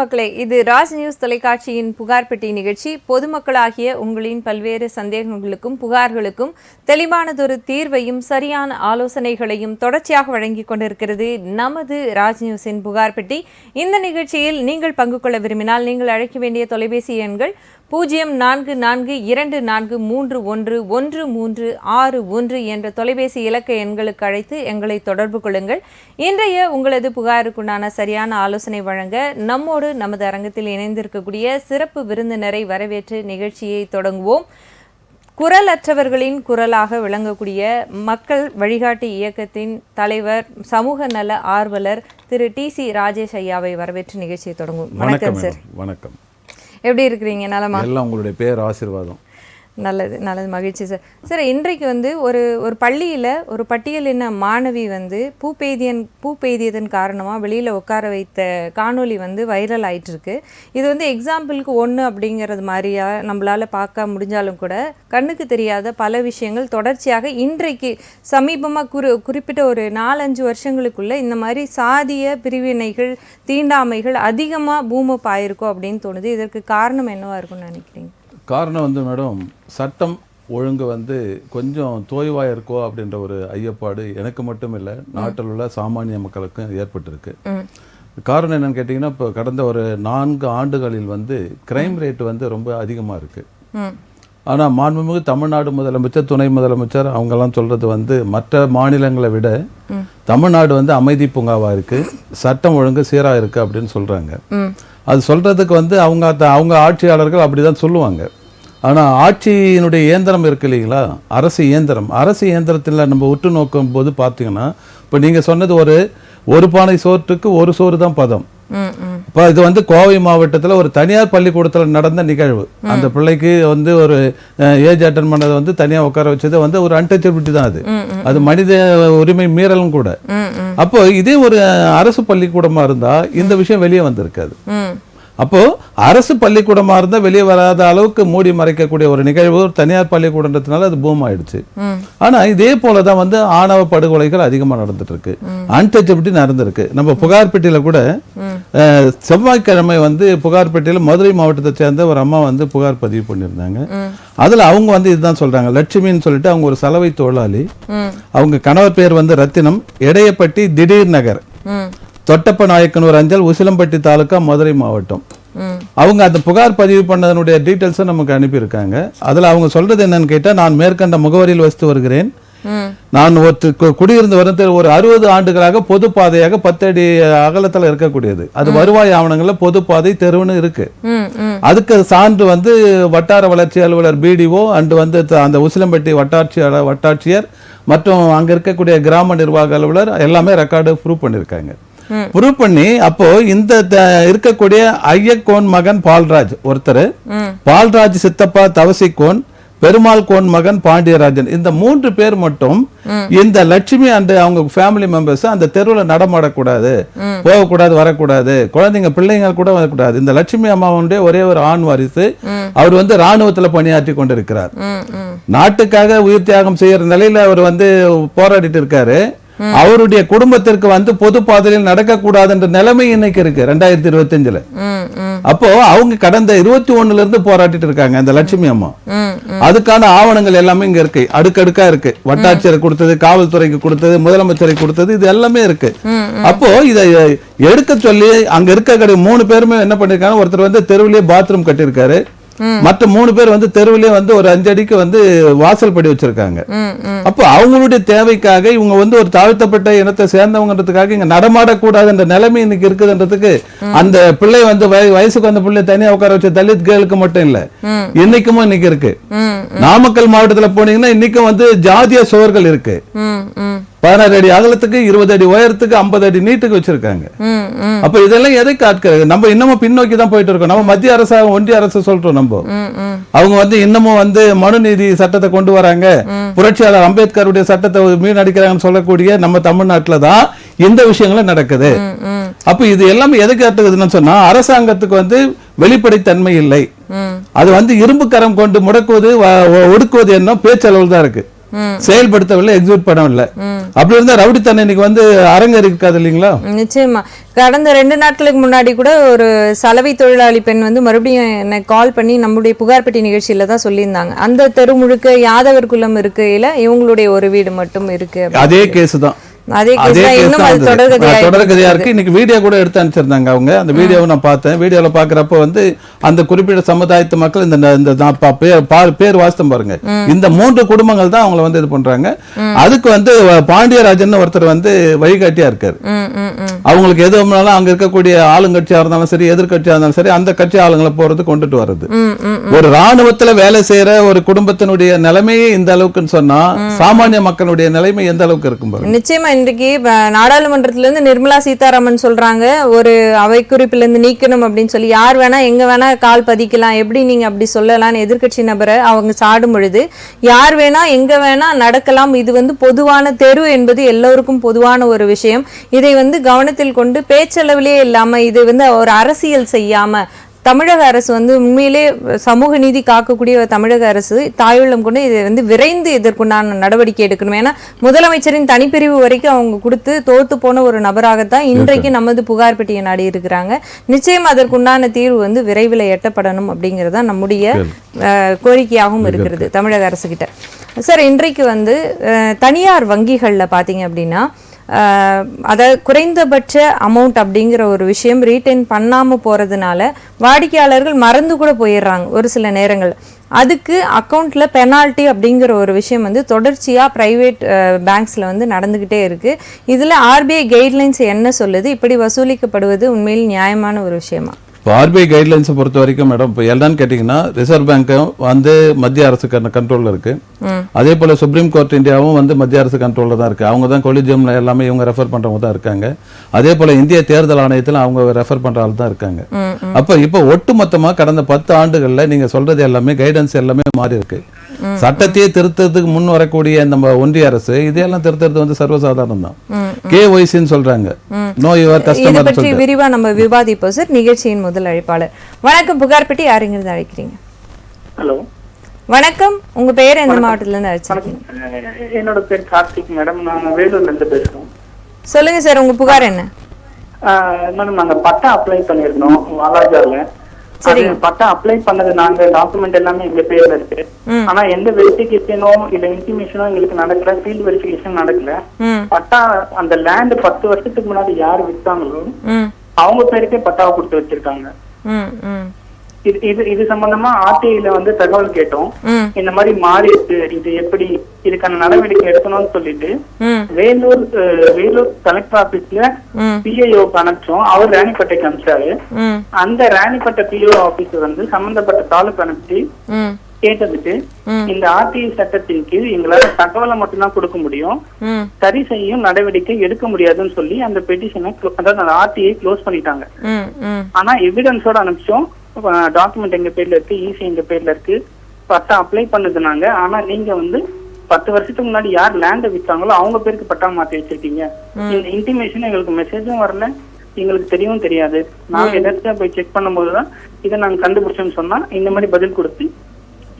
மக்களே, இது ராஜ் நியூஸ் தொலைக்காட்சியின் புகார் பெட்டி நிகழ்ச்சி. பொதுமக்களாகிய உங்களின் பல்வேறு சந்தேகங்களுக்கும் புகார்களுக்கும் தெளிவானதொரு தீர்வையும் சரியான ஆலோசனைகளையும் தொடர்ச்சியாக வழங்கி கொண்டிருக்கிறது நமது ராஜ் நியூஸின் புகார் பெட்டி. இந்த நிகழ்ச்சியில் நீங்கள் பங்கு கொள்ள விரும்பினால் நீங்கள் அழைக்க வேண்டிய தொலைபேசி எண்கள் 0442311361 என்ற தொலைபேசி இலக்க எண்களுக்கு அழைத்து எங்களை தொடர்பு கொள்ளுங்கள். இன்றைய உங்களது புகாருக்குண்டான சரியான ஆலோசனை வழங்க நம்மோடு நமது அரங்கத்தில் இணைந்திருக்கக்கூடிய சிறப்பு விருந்தினரை வரவேற்று நிகழ்ச்சியை தொடங்குவோம். குரலற்றவர்களின் குரலாக விளங்கக்கூடிய மக்கள் வழிகாட்டி இயக்கத்தின் தலைவர், சமூக நல ஆர்வலர் திரு TC ராஜேஷ் ஐயாவை வரவேற்று நிகழ்ச்சியை தொடங்குவோம். வணக்கம் சார். வணக்கம். எப்படி இருக்கிறீங்க? நலமா? எல்லாம் உங்களுடைய பேர் ஆசீர்வாதம். நல்லது நல்லது, மகிழ்ச்சி சார். சார், இன்றைக்கு ஒரு பள்ளியில் ஒரு பட்டியலின மாணவி பூ பெய்தியதன் காரணமாக வெளியில் உட்கார வைத்த காணொலி வைரல் ஆகிட்டு இருக்கு. இது எக்ஸாம்பிளுக்கு ஒன்று அப்படிங்கிறது மாதிரியா நம்மளால் பார்க்க முடிஞ்சாலும் கூட கண்ணுக்கு தெரியாத பல விஷயங்கள் தொடர்ச்சியாக இன்றைக்கு சமீபமாக குறிப்பிட்ட ஒரு 4-5 வருஷங்களுக்குள்ள இந்த மாதிரி சாதிய பிரிவினைகள், தீண்டாமைகள் அதிகமாக பூமப் ஆயிருக்கும் அப்படின்னு தோணுது. இதற்கு காரணம் என்னவா இருக்கும்னு நினைக்கிறீங்க? காரணம் மேடம், சட்டம் ஒழுங்கு கொஞ்சம் தோய்வாக இருக்கோ அப்படின்ற ஒரு ஐயப்பாடு எனக்கு மட்டும் இல்லை, நாட்டில் உள்ள சாமானிய மக்களுக்கும் ஏற்பட்டிருக்கு. காரணம் என்னன்னு கேட்டிங்கன்னா, இப்போ கடந்த ஒரு 4 ஆண்டுகளில் கிரைம் ரேட் ரொம்ப அதிகமாக இருக்குது. ஆனால் மாண்புமிகு தமிழ்நாடு முதலமைச்சர், துணை முதலமைச்சர் அவங்கெல்லாம் சொல்கிறது மற்ற மாநிலங்களை விட தமிழ்நாடு அமைதி பூங்காவாக இருக்குது, சட்டம் ஒழுங்கு சீராக இருக்குது அப்படின்னு சொல்கிறாங்க. அது சொல்கிறதுக்கு அவங்க ஆட்சியாளர்கள் அப்படி தான் சொல்லுவாங்க. ஆனால் ஆட்சியினுடைய இயந்திரம் இருக்கு இல்லைங்களா, அரசு இயந்திரத்தில் நம்ம உற்று நோக்கும் போது பார்த்தீங்கன்னா, இப்போ நீங்கள் சொன்னது ஒரு பானை சோற்றுக்கு ஒரு சோறு தான் பதம். இப்போ இது கோவை மாவட்டத்தில் ஒரு தனியார் பள்ளிக்கூடத்தில் நடந்த நிகழ்வு. அந்த பிள்ளைக்கு ஒரு ஏஜ் அட்டன் பண்ணது தனியாக உட்கார வச்சது ஒரு அன்டச்சபிலிட்டி தான். அது மனித உரிமை மீறலும் கூட. அப்போ இதே ஒரு அரசு பள்ளிக்கூடமா இருந்தா இந்த விஷயம் வெளியே வந்திருக்காது. அப்போ அரசு பள்ளிக்கூடமா இருந்தா வெளியே வராத அளவுக்கு மூடி மறைக்கக்கூடிய ஒரு நிகழ்வு தனியார் பள்ளிக்கூடன்றதுனால அது பூம் ஆயிடுச்சு. ஆனா இதே போலதான் ஆணவ படுகொலைகள் அதிகமா நடந்துட்டு இருக்கு, அன்டச்சபிலிட்டி நடந்திருக்கு. நம்ம புகார்பெட்டியில கூட செவ்வாய்க்கிழமை புகார்பெட்டியில மதுரை மாவட்டத்தை சேர்ந்த ஒரு அம்மா புகார் பதிவு பண்ணியிருந்தாங்க. அதுல அவங்க இதுதான் சொல்றாங்க. லட்சுமின்னு சொல்லிட்டு அவங்க ஒரு சலவை தொழிலாளி. அவங்க கணவர் பேர் ரத்தினம், எடையப்பட்டி திடீர் நகர், தொட்டப்ப நாயக்கனூர் அஞ்சல், உசிலம்பட்டி தாலுக்கா, மதுரை மாவட்டம். அவங்க அந்த புகார் பதிவு பண்ணதனுடைய டீட்டெயில்ஸை நமக்கு அனுப்பியிருக்காங்க. அதில் அவங்க சொல்றது என்னன்னு கேட்டால், நான் மேற்கண்ட முகவரியில் வசித்து வருகிறேன். நான் குடியிருந்து வர ஒரு 60 ஆண்டுகளாக பொது பாதையாக 10 அடி அகலத்தில் இருக்கக்கூடியது. அது வருவாய் ஆவணங்கள்ல பொது பாதை தெருவுன்னு இருக்கு. அதுக்கு சான்று வட்டார வளர்ச்சி அலுவலர் BDO அண்டு அந்த உசிலம்பட்டி வட்டாட்சியர் மற்றும் அங்க இருக்கக்கூடிய கிராம நிர்வாக அலுவலர் எல்லாமே ரெக்கார்டு ப்ரூவ் பண்ணிருக்காங்க. ப்ரூவ் பண்ணி அப்போ இந்த இருக்கக்கூடிய ஐயக்கோன் மகன் பால்ராஜ் ஒருத்தர், பால்ராஜ் சித்தப்பா தவசிக்கோன், பெருமாள் கோன் மகன் பாண்டியராஜன், இந்த 3 பேர் மட்டும் இந்த லட்சுமி அண்ட் அவங்க ஃபேமிலி மெம்பர்ஸ் அந்த தெருவில் நடமாடக்கூடாது, போகக்கூடாது, வரக்கூடாது, குழந்தைங்க பிள்ளைங்க கூட வரக்கூடாது. இந்த லட்சுமி அம்மாவுடைய ஒரே ஒரு ஆண் வாரிசு, அவர் ராணுவத்தில் பணியாற்றி கொண்டிருக்கிறார். நாட்டுக்காக உயிர் தியாகம் செய்யற நிலையில அவர் போராடிட்டு இருக்காரு. அவருடைய குடும்பத்திற்கு பொது பாதையில் நடக்கக்கூடாதுன்ற நிலைமை இன்னைக்கு இருக்கு 2025. அப்போ அவங்க கடந்த 21 இருந்து போராட்டிட்டு இருக்காங்க அந்த லட்சுமி அம்மா. அதுக்கான ஆவணங்கள் எல்லாமே இங்க இருக்கு, அடுக்கடுக்கா இருக்கு. வட்டாட்சியர் கொடுத்தது, காவல்துறைக்கு கொடுத்தது, முதலமைச்சரை கொடுத்தது, இது எல்லாமே இருக்கு. அப்போ இதை எடுக்க சொல்லி அங்க இருக்க 3 பேருமே என்ன பண்ணிருக்காங்க, ஒருத்தர் தெருவிலேயே பாத்ரூம் கட்டியிருக்காரு, மற்ற 3 பேர் தெருவிலே ஒரு 5 அடிக்கு வாசல் படி வச்சிருக்காங்க. அப்போ அவங்களுடைய தேவைக்காக இவங்க ஒரு தாழ்த்தப்பட்ட இனத்தை சேர்ந்தவங்கன்றதுக்காக இங்க நடமாடக்கூடாது என்ற நிலைமை இன்னைக்கு இருக்குதுன்றதுக்கு அந்த பிள்ளை வயசுக்கு வந்த பிள்ளை தனியா உட்கார வச்ச தலித் கேளுக்கு மட்டும் இல்ல, இன்னைக்கும் இன்னைக்கு இருக்கு. நாமக்கல் மாவட்டத்துல போனீங்கன்னா இன்னைக்கும் ஜாதிய சுவர்கள் இருக்கு. 16 அடி அகலத்துக்கு, 20 அடி உயரத்துக்கு, 50 அடி நீட்டுக்கு வச்சிருக்காங்க. அப்ப இதெல்லாம் எதை காட்டுறது? நம்ம இன்னமும் பின்னோக்கி தான் போயிட்டு இருக்கோம். நம்ம மத்திய அரசாங்கம், ஒன்றிய அரசு சொல்றோம். நம்ம அவங்க இன்னமும் மனு நீதி சட்டத்தை கொண்டு வராங்க, புரட்சியாளர் அம்பேத்கருடைய சட்டத்தை மீனடிக்கிறாங்கன்னு சொல்லக்கூடிய நம்ம தமிழ்நாட்டுல தான் இந்த விஷயங்களும் நடக்குது. அப்ப இது எல்லாமே எதை காட்டுறதுன்னு சொன்னா, அரசாங்கத்துக்கு வெளிப்படைத்தன்மை இல்லை. அது இரும்பு கரம் கொண்டு முடக்குவது, ஒடுக்குவது என்ன பேச்சளவில் தான் இருக்கு. செயல்படுத்தவில்லை, எக்ஸிக்யூட் பண்ணவில்லை. அப்படி இருந்தா ரவுடித்தனம் இன்னைக்கு வந்து அரங்கேறி இருக்காது இல்லைங்களா? நிச்சயமா. கடந்த 2 நாட்களுக்கு முன்னாடி கூட ஒரு சலவை தொழிலாளி பெண் வந்து மறுபடியும் என்ன கால் பண்ணி நம்முடைய புகார் பெட்டி நிகழ்ச்சியில தான் சொல்லியிருந்தாங்க, அந்த தெரு முழுக்க யாதவர் குலம் இருக்கையில இவங்களுடைய ஒரு வீடு மட்டும் இருக்கு. அதே கேஸ் தான், அதே இன்னும் அது தொடர்கதையா இருக்கு. இன்னைக்கு வீடியோ கூட எடுத்து அனுப்பிச்சிருந்தாங்க அவங்க. அந்த வீடியோவை நான் பார்த்தேன். வீடியோல பாக்குறப்ப வந்து அந்த குறிப்பிட்ட சமுதாயத்து மக்கள் இந்த பேர் வாஸ்தம் பாருங்க, இந்த 3 குடும்பங்கள் தான் அவங்களை வந்து இது பண்றாங்க. அதுக்கு வந்து பாண்டியராஜன் ஒருத்தர் வந்து வழிகாட்டியா இருக்காரு. அவங்களுக்கு எது வேணாலும் அங்க இருக்கக்கூடிய ஆளுங்கட்சியா இருந்தாலும் சரி, எதிர்கட்சியா இருந்தாலும் சரி, அந்த கட்சி ஆளுங்களை போறது கொண்டுட்டு வர்றது. ஒரு ராணுவத்துல வேலை செய்யற ஒரு குடும்பத்தினுடைய நிலைமையே இந்த அளவுக்குன்னு சொன்னா சாமானிய மக்களுடைய நிலைமை எந்த அளவுக்கு இருக்கும் பாருங்க. நிச்சயமா. இன்றைக்கு நாடாளுமன்றத்துல இருந்து நிர்மலா சீதாராமன் சொல்றாங்க, ஒரு அவை குறிப்பில இருந்து நீக்கணும் அப்படின்னு சொல்லி, யார் வேணா எங்க வேணா கால் பதிக்கலாம், எப்படி நீங்க அப்படி சொல்லலாம்னு எதிர்கட்சி நபரை அவங்க சாடும் பொழுது, யார் வேணா எங்க வேணா நடக்கலாம், இது வந்து பொதுவான தெரு என்பது எல்லோருக்கும் பொதுவான ஒரு விஷயம், இதை வந்து கவனத்தில் கொண்டு பேச்சளவிலே இல்லாம இது வந்து ஒரு அரசியல் செய்யாம தமிழக அரசு வந்து உண்மையிலே சமூக நீதி காக்கக்கூடிய தமிழக அரசு தாயுள்ளம் கொண்டு இதை வந்து விரைந்து இதற்குண்டான நடவடிக்கை எடுக்கணும். ஏன்னா முதலமைச்சரின் தனிப்பிரிவு வரைக்கும் அவங்க கொடுத்து தோத்து போன ஒரு நபராகத்தான் இன்றைக்கு நமது புகார் பெட்டியை நாடி இருக்கிறாங்க. நிச்சயம் அதற்குண்டான தீர்வு வந்து விரைவில் எட்டப்படணும் அப்படிங்கிறதா நம்முடைய கோரிக்கையாகவும் இருக்கிறது தமிழக அரசு கிட்ட. சார், இன்றைக்கு வந்து தனியார் வங்கிகளில் பார்த்தீங்க அப்படின்னா அதாவது குறைந்தபட்ச அமௌண்ட் அப்படிங்கிற ஒரு விஷயம் ரீட்டைன் பண்ணாமல் போகிறதுனால வாடிக்கையாளர்கள் மறந்து கூட போயிடுறாங்க ஒரு சில நேரங்கள். அதுக்கு அக்கௌண்ட்ல பெனால்ட்டி அப்படிங்கிற ஒரு விஷயம் வந்து தொடர்ச்சியாக ப்ரைவேட் பேங்க்ஸில் வந்து நடந்துக்கிட்டே இருக்குது. இதில் ஆர்பிஐ கைட்லைன்ஸ் என்ன சொல்லுது? இப்படி வசூலிக்கப்படுவது உண்மையில் நியாயமான ஒரு விஷயமா? இப்போ ஆர்பிஐ கைட்லைன்ஸை பொறுத்த வரைக்கும் மேடம், இப்போ என்னன்னு கேட்டிங்கன்னா, ரிசர்வ் பேங்க்கும் வந்து மத்திய அரசு கண்ட்ரோலில் இருக்கு. அதே போல் சுப்ரீம் கோர்ட் இந்தியாவும் வந்து மத்திய அரசு கண்ட்ரோலில் தான் இருக்கு. அவங்க தான் கொலிஜியம்ல எல்லாமே இவங்க ரெஃபர் பண்றவங்க தான் இருக்காங்க. அதே போல இந்திய தேர்தல் ஆணையத்தில் அவங்க ரெஃபர் பண்ற ஆள் தான் இருக்காங்க. அப்போ இப்போ ஒட்டுமொத்தமாக கடந்த 10 ஆண்டுகள்ல நீங்க சொல்றது எல்லாமே கைடன்ஸ் எல்லாமே மாறி இருக்கு. சட்டத்தையே திருத்தத்துக்கு முன் வரக்கூடிய நம்ம ஒன்றிய அரசு இதையெல்லாம் திருத்தறது வந்து சர்வசாதாரணம் தான். கேஒய்சின்னு சொல்றாங்க, நோ யுவர் கஸ்டமர். பற்றி விரிவா நம்ம விவாதிப்போம் சார். நிகழ்ச்சியின் முதல் அழைப்பாளர். வணக்கம், புகார் பெட்டி யாருங்கிறது அழைக்கிறீங்க? ஹலோ, வணக்கம். உங்க பேர் எந்த மாவட்டத்துல இருந்து அழைச்சிருக்கீங்க? என்னோட பேர் கார்த்திக் மேடம், நான் வேலூர்ல இருந்து பேசுறோம். சொல்லுங்க சார், உங்க புகார் என்ன? மேடம், நாங்க பட்டா அப்ளை பண்ணிருந்தோம் வாலாஜார்ல. அது பட்டா அப்ளை பண்ணது நாங்க, டாக்குமெண்ட் எல்லாமே எங்க பேர்ல இருக்கு. ஆனா எந்த வெரிஃபிகேஷனோ இல்ல இன்டிமேஷனோ எங்களுக்கு நடக்கல, ஃபீல்ட் வெரிஃபிகேஷன் நடக்கல. பட்டா அந்த லேண்ட் 10 வருஷத்துக்கு முன்னாடி யாரு வித்தாங்களோ அவங்க பேருக்கே பட்டாவை கொடுத்து வச்சிருக்காங்க. இது சம்பந்தமா ஆர்டிஐல வந்து தகவல் கேட்டோம். இந்த மாதிரி மாறி இருக்கு, இது எப்படி இதுக்கான நடவடிக்கை எடுக்கணும்னு சொல்லிட்டு வேலூர் கலெக்டர் ஆபீஸ்ல பிஐஓக்கு அனுப்பிச்சோம். அவர் ராணிப்பேட்டைக்கு அனுப்பிச்சாரு. அந்த ராணிப்பேட்டை பிஓ ஆபீஸ் வந்து சம்பந்தப்பட்ட தாலுக்கு அனுப்பிச்சு கேட்டதுக்கு, இந்த ஆர்டிஐ சட்டத்தின் கீழ் எங்களால தகவலை மட்டும்தான் கொடுக்க முடியும், சரி செய்யும் நடவடிக்கை எடுக்க முடியாதுன்னு சொல்லி அந்த பெட்டிஷனை, அதாவது அந்த ஆர்டிஐ க்ளோஸ் பண்ணிட்டாங்க. ஆனா எவிடன்ஸோட அனுப்பிச்சோம். டாக்குமெண்ட் எங்க பேர்ல இருக்கு, ஈசி எங்க பேர்ல இருக்கு, பட்டா அப்ளை பண்ணதுனாங்க. ஆனா நீங்க வந்து 10 வருஷத்துக்கு முன்னாடி யார் லேண்ட வித்தாங்களோ அவங்க பேருக்கு பட்டா மாத்தி வச்சிருக்கீங்க. இந்த இன்டிமேஷன் எங்களுக்கு மெசேஜும் வரல, எங்களுக்கு தெரியவும் தெரியாது. நாங்க எதாச்சும் போய் செக் பண்ணும் போதுதான் இதை நாங்க கண்டுபிடிச்சோம்னு சொன்னா இந்த மாதிரி பதில் கொடுத்து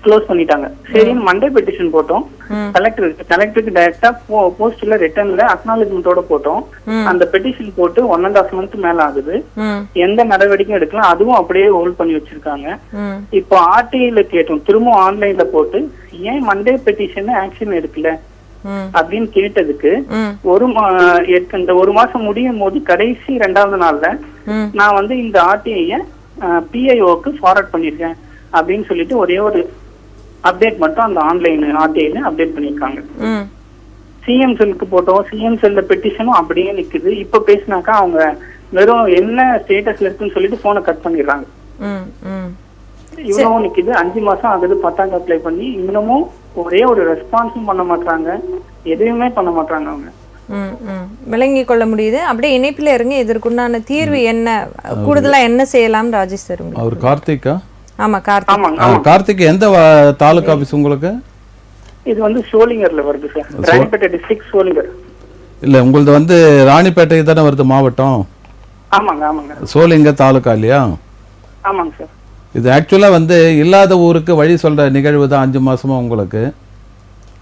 க்ளோஸ் பண்ணிட்டாங்க. சரின்னு மண்டே பெட்டிஷன் போட்டோம் கலெக்டருக்கு டைரக்டா போஸ்ட்ல ரிட்டர்ன்ல அக்னாலஜ்மெண்டோட போட்டோம். அந்த பெட்டிஷன் போட்டு 1.5 month மேல ஆகுது. எந்த நடவடிக்கையும் எடுக்கலாம், அதுவும் அப்படியே ஹோல்ட் பண்ணி வச்சிருக்காங்க. இப்போ ஆர்டிஐல கேட்டோம், திரும்ப ஆன்லைன்ல போட்டு ஏன் மண்டே பெட்டிஷன் ஆக்ஷன் எடுக்கல அப்படின்னு கேட்டதுக்கு, இந்த 1 மாசம் முடியும் போது கடைசி 2வது நாள்ல நான் வந்து இந்த ஆர்டிஐ பிஐஓக்கு ஃபார்வர்ட் பண்ணிருக்கேன் அப்படின்னு சொல்லிட்டு ஒரே ஒரு அப்டேட் மட்டும் அந்த ஆன்லைன் ஆர்டிஐல அப்டேட் பண்ணிருக்காங்க. சிஎம் செல்லுக்கு போட்டோம், சிஎம் செல்ல பெட்டிஷனும் அப்படியே நிக்குது. இப்ப பேசினாக்கா அவங்க வெறும் என்ன ஸ்டேட்டஸ்ல இருக்குன்னு சொல்லிட்டு போனை கட் பண்ணிடுறாங்க. இவ்வளவும் நிக்குது. 5 மாசம் ஆகுது பட்டாக்கு அப்ளை பண்ணி, இன்னமும் ஒரே ஒரு ரெஸ்பான்ஸும் பண்ண மாட்டாங்க, எதுவுமே பண்ண மாட்டாங்க அவங்க. விளங்கி கொள்ள முடியுது. அப்படியே இணைப்பில இருங்க. இதற்குண்டான தீர்வு என்ன, கூடுதலா என்ன செய்யலாம் ராஜேஷ் சார்? அவர் கார்த்திகா? ஆமா, கார்த்திக். கார்த்திக், எந்த தாலுகா ஆபீஸ் உங்களுக்கு? இது வந்து சோளிங்கர்ல வருது சார், ராணிப்பேட்டை டிஸ்ட்ரிக்ட் சோளிங்கர். இல்ல, உங்களது வந்து ராணிப்பேட்டை தானே வருது மாவட்டம்? ஆமாங்க ஆமாங்க. சோளிங்கர் தாலுகா இல்லையா? ஆமாங்க சார். இது ஆக்சுவலா வந்து இல்லாத ஊருக்கு வழி சொல்ற நிகழ்வு தான் 5 மாசமா உங்களுக்கு.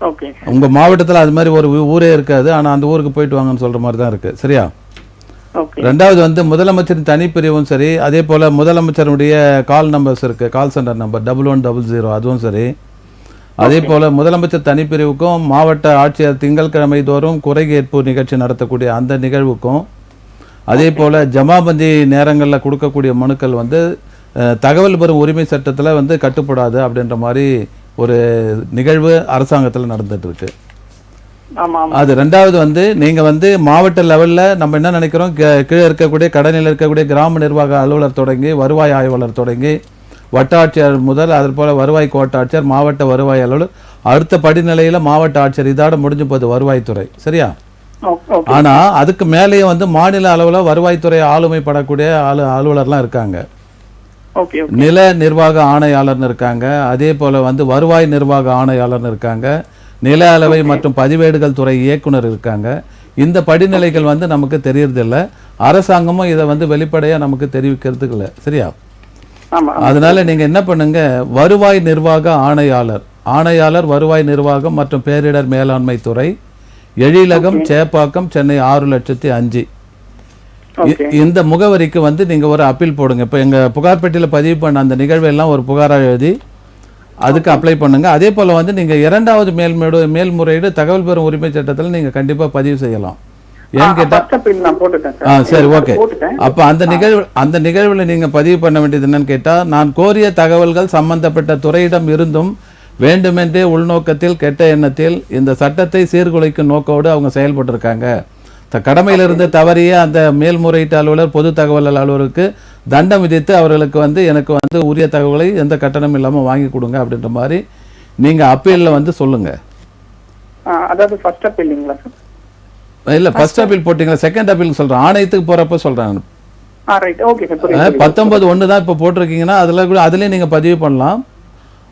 ஓகே உங்க மாவட்டத்துல அது மாதிரி ஒரு ஊரே இருக்காது, ஆனா அந்த ஊருக்கு போயிட்டு வாங்கன்னு சொல்ற மாதிரி தான் இருக்கு. சரியா? ஓகே ரெண்டாவது வந்து முதலமைச்சரின் தனிப்பிரிவும் சரி, அதே போல முதலமைச்சருடைய கால் நம்பர்ஸ் இருக்கு, கால் சென்டர் நம்பர் 1100 அதுவும் சரி. அதே போல முதலமைச்சர் தனிப்பிரிவுக்கும் மாவட்ட ஆட்சியர் திங்கட்கிழமை தோறும் குறை கேட்பு நிகழ்ச்சி நடத்தக்கூடிய அந்த நிகழ்வுக்கும், அதே போல ஜமாபந்தி நேரங்களில் கொடுக்கக்கூடிய மனுக்கள் வந்து தகவல் பெறும் உரிமை சட்டத்தில் வந்து கட்டுப்படாது அப்படின்ற மாதிரி ஒரு நிகழ்வு அரசாங்கத்தில் நடந்துட்டு இருக்கு. அது ரெண்டாவது வந்து நீங்க வந்து மாவட்ட லெவல்ல நம்ம என்ன நினைக்கிறோம், கீழே இருக்கக்கூடிய கடனில் இருக்கக்கூடிய கிராம நிர்வாக அலுவலர் தொடங்கி வருவாய் ஆய்வாளர் தொடங்கி வட்டாட்சியர் முதல், அது போல வருவாய் கோட்டாட்சியர், மாவட்ட வருவாய் அலுவலர், அடுத்த படிநிலையில மாவட்ட ஆட்சியர், இதோட முடிஞ்சு போகுது வருவாய்த்துறை. சரியா? ஆனா அதுக்கு மேலேயே வந்து மாநில அளவுல வருவாய்த்துறை ஆளுமைப்படக்கூடிய அலுவலர்லாம் இருக்காங்க. நில நிர்வாக ஆணையாளர்னு இருக்காங்க, அதே போல வந்து வருவாய் நிர்வாக ஆணையாளர்னு இருக்காங்க, நில அளவை மற்றும் பதிவேடுகள் துறை இயக்குனர் இருக்காங்க. இந்த படிநிலைகள் வந்து நமக்கு தெரியறதில்லை, அரசாங்கமும் இதை வந்து வெளிப்படையா நமக்கு தெரிவிக்கிறதுக்கு இல்லை. சரியா? அதனால நீங்க என்ன பண்ணுங்க, வருவாய் நிர்வாக ஆணையாளர் வருவாய் நிர்வாகம் மற்றும் பேரிடர் மேலாண்மை துறை, எழிலகம், சேப்பாக்கம், சென்னை 6,05,000 இந்த முகவரிக்கு வந்து நீங்க ஒரு அப்பீல் போடுங்க. இப்போ எங்க புகார் பெட்டியில பதிவு பண்ண அந்த நிகழ்வெல்லாம் ஒரு புகாராக எழுதி அதுக்கு அப்ளை பண்ணுங்க. அதே போல வந்து நீங்க இரண்டாவது மேல்முறையீடு தகவல் பெறும் உரிமை சட்டத்தில் நீங்க கண்டிப்பா பதிவு செய்யலாம். ஏன்னு கேட்டா சரி, ஓகே. அப்ப அந்த நிகழ்வுல நீங்க பதிவு பண்ண வேண்டியது என்னன்னு கேட்டா, நான் கோரிய தகவல்கள் சம்பந்தப்பட்ட துறையிடம் இருந்தும் வேண்டுமென்றே உள்நோக்கத்தில் கெட்ட எண்ணத்தில் இந்த சட்டத்தை சீர்குலைக்கும் நோக்கோடு அவங்க செயல்பட்டு இருக்காங்க. கடமையிலிருந்து தவறிய அந்த மேல்முறையீட்டு அலுவலர் பொது தகவல் அலுவலருக்கு தண்டம் விதித்து அவர்களுக்கு வந்து எனக்கு வந்து உரிய தகவலை எந்த கட்டணம் இல்லாம வாங்கி கொடுங்க அப்படின்ற மாதிரி நீங்க அப்பீல்ல வந்து சொல்லுங்க. அதாவது ஃபர்ஸ்ட் அப்பீல்ங்களா சார்? இல்ல, ஃபர்ஸ்ட் அப்பீல் போட்டீங்களா? செகண்ட் அப்பீல் சொல்றேன், ஆணையத்துக்கு போறப்ப சொல்றேன். 19(1) தான் இப்ப போட்டிருக்கீங்கன்னா அதுலயே நீங்க பதிவு பண்ணலாம்.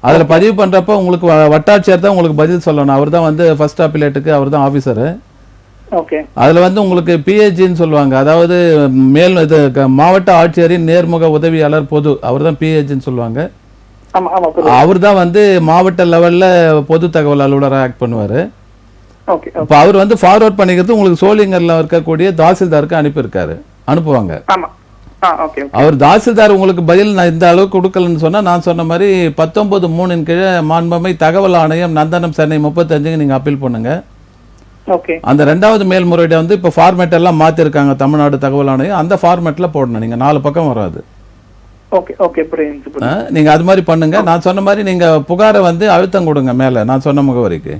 அதுல பதிவு பண்றப்ப உங்களுக்கு வட்டாட்சியர் தான் உங்களுக்கு பதில் சொல்லணும். அவர் தான் வந்து ஃபர்ஸ்ட் அப்பீலேட்டுக்கு அவர் தான் ஆபீசரு. அதுல வந்து உங்களுக்கு பிஹெச்ன்னு சொல்லுவாங்க, அதாவது மாவட்ட ஆட்சியரின் நேர்முக உதவியாளர் பொது, அவர் தான் பிஹெச்ன்னு சொல்லுவாங்க. அவர் தான் வந்து மாவட்ட லெவல்ல பொது தகவல் அலுவலராக ஆக்ட் பண்ணுவாரு. இப்ப அவர் வந்து ஃபார்வர்ட் பண்ணிக்கிறது உங்களுக்கு சோளிங்கர்ல இருக்கக்கூடிய தாசில்தாருக்கு அனுப்புவாங்க. அவர் தாசில்தார் உங்களுக்கு பதில் நான் இந்த அளவுக்கு கொடுக்கலன்னு சொன்னா, நான் சொன்ன மாதிரி 19(3) கீழே மாண்புமை தகவல் ஆணையம் நந்தனம் சென்னை 35 நீங்க அப்பீல் பண்ணுங்க. அந்த ரெண்டாவது மேல்முறையீடு வந்து இப்ப ஃபார்மேட் எல்லாம் மாத்திருக்காங்க தமிழ்நாடு தகவல் ஆணையம், அந்த ஃபார்மேட்ல போடணும். நீங்க 4 பக்கம் வராது. நீங்க அது மாதிரி பண்ணுங்க. நான் சொன்ன மாதிரி நீங்க புகாரை வந்து அழுத்தம் கொடுங்க மேல நான் சொன்ன முகவரிக்கு.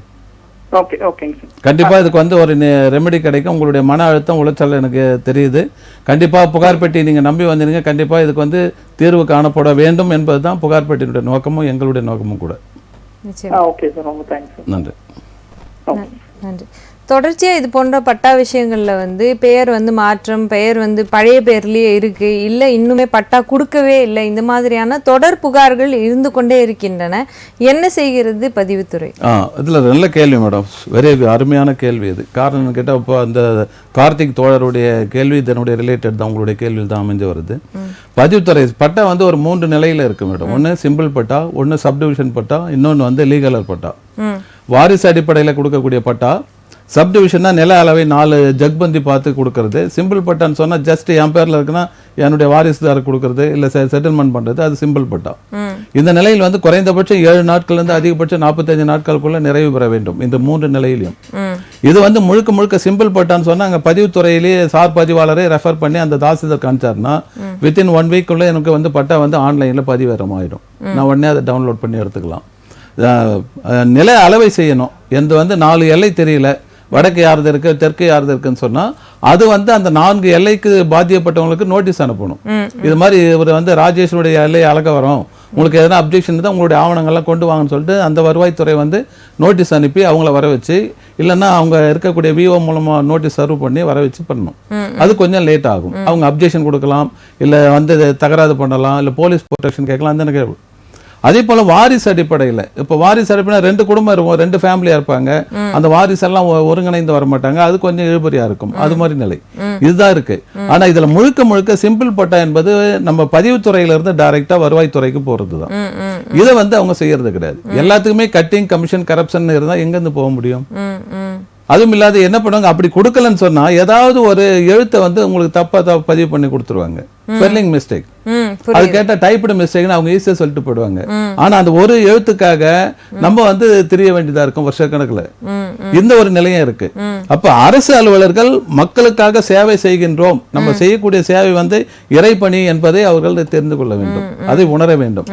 கண்டிப்பா இதுக்கு வந்து ஒரு ரெமெடி கிடைக்கும். உங்களுடைய மன அழுத்தம் உளைச்சல் எனக்கு தெரியுது. கண்டிப்பா புகார் பெட்டி நீங்க நம்பி வந்தீங்க, கண்டிப்பா இதுக்கு வந்து தீர்வு காணப்பட வேண்டும் என்பதுதான் புகார் பெட்டியினுடைய நோக்கமும் எங்களுடைய நோக்கமும் கூட. நன்றி. நன்றி. தொடர்ச்சியாக இது போன்ற பட்டா விஷயங்களில் வந்து பெயர் வந்து மாற்றம், பெயர் வந்து பழைய பெயர்லேயே இருக்குது, இல்லை இன்னுமே பட்டா கொடுக்கவே இல்லை, இந்த மாதிரியான தொடர் புகார்கள் இருந்து கொண்டே இருக்கின்றன. என்ன செய்கிறது பதிவுத்துறை? இதில் நல்ல கேள்வி மேடம், வெரி அருமையான கேள்வி இது. காரணம் கேட்டால் இப்போ அந்த கார்த்திக் தோழருடைய கேள்வி இதனுடைய ரிலேட்டட் தான், உங்களுடைய கேள்வியில் தான் அமைஞ்சு வருது. பதிவுத்துறை பட்டா வந்து ஒரு 3 நிலையில் இருக்குது மேடம். ஒன்று சிம்பிள் பட்டா, ஒன்று சப்டிவிஷன் பட்டா, இன்னொன்று வந்து லீகலர் பட்டா. வாரிசு அடிப்படையில் கொடுக்கக்கூடிய பட்டா. சப்டிவிஷன்னா நில அளவை 4 ஜக்பந்தி பார்த்து கொடுக்கறது. சிம்பிள் பட்டான்னு சொன்னால் ஜஸ்ட் என் பேரில் இருக்குன்னா என்னுடைய வாரிசுதாருக்கு கொடுக்கறது, இல்லை செட்டில்மெண்ட் பண்ணுறது, அது சிம்பிள் பட்டா. இந்த நிலையில் வந்து குறைந்தபட்சம் 7 நாட்கள்லேருந்து அதிகபட்சம் 45 நாட்களுக்குள்ள நிறைவு பெற வேண்டும். இந்த 3 நிலையிலையும் இது வந்து முழுக்க சிம்பிள் பட்டான்னு சொன்னால் அங்கே பதிவுத்துறையிலேயே சார் பதிவாளரை ரெஃபர் பண்ணி அந்த தாசில்தார் காமிச்சார்னா வித்தின் 1 வீக்குள்ளே எனக்கு வந்து பட்டா வந்து ஆன்லைனில் பதிவேறமாயிடும். நான் உடனே அதை டவுன்லோட் பண்ணி எடுத்துக்கலாம். நில அளவை செய்யணும். எந்த வந்து 4 எல்லை தெரியல, வடக்கு யாரது இருக்கு, தெற்கு யாரது இருக்குன்னு சொன்னா அது வந்து அந்த 4 எல்லைக்கு பாதிக்கப்பட்டவங்களுக்கு நோட்டீஸ் அனுப்பணும். இது மாதிரி இவர் வந்து ராஜேஷனுடைய எல்லை அழக வரும், உங்களுக்கு எதனா அப்ஜெக்ஷன் தான் உங்களுடைய ஆவணங்கள்லாம் கொண்டு வாங்கன்னு சொல்லிட்டு அந்த வருவாய்த்துறை வந்து நோட்டீஸ் அனுப்பி அவங்கள வர வச்சு, இல்லைன்னா அவங்க இருக்கக்கூடிய விஓ மூலமா நோட்டீஸ் சர்வ் பண்ணி வர வச்சு பண்ணணும். அது கொஞ்சம் லேட் ஆகும். அவங்க அப்ஜெக்ஷன் கொடுக்கலாம், இல்லை வந்து தகராறு பண்ணலாம், இல்லை போலீஸ் ப்ரொடெக்ஷன் கேட்கலாம். அந்த நிகழ்வு அதே போல வாரிசு அடிப்படையில் இப்போ வாரிசு அடிப்படையில் 2 குடும்பம் இருக்கும், 2 ஃபேமிலியா இருப்பாங்க, அந்த வாரிசெல்லாம் ஒருங்கிணைந்து வர மாட்டாங்க, அது கொஞ்சம் இழுபறியா இருக்கும், அது மாதிரி நிலை இதுதான் இருக்கு. ஆனா இதுல முழுக்க முழுக்க சிம்பிள் பட்டா என்பது நம்ம பதிவுத்துறையில இருந்து டைரக்டா வருவாய்த்துறைக்கு போறதுதான். இதை வந்து அவங்க செய்யறது கிடையாது. எல்லாத்துக்குமே கட்டிங் கமிஷன் கரப்ஷன் இருந்தா எங்க இருந்து போக முடியும்? அதுவும் இல்லாத என்ன பண்ணுவாங்க, அப்படி கொடுக்கலன்னு சொன்னா ஏதாவது ஒரு எழுத்தை வந்து உங்களுக்கு தப்பா பதிவு பண்ணி கொடுத்துருவாங்க, ஸ்பெல்லிங் மிஸ்டேக், அது கேட்டா டைப்டு மிஸ்டேக்னு அவங்க ஈஸியா சொல்லிட்டு போயிடுவாங்க. ஆனா அந்த ஒரு எழுத்துக்காக நம்ம வந்து தெரிய வேண்டியதா இருக்கும் வருஷக்கணக்குல. இந்த ஒரு நிலையம் இருக்கு. அப்ப அரசு அலுவலர்கள் மக்களுக்காக சேவை செய்கின்றோம், நம்ம செய்யக்கூடிய சேவை வந்து இறைப்பணி என்பதை அவர்கள் தெரிந்து கொள்ள வேண்டும், அதை உணர வேண்டும்.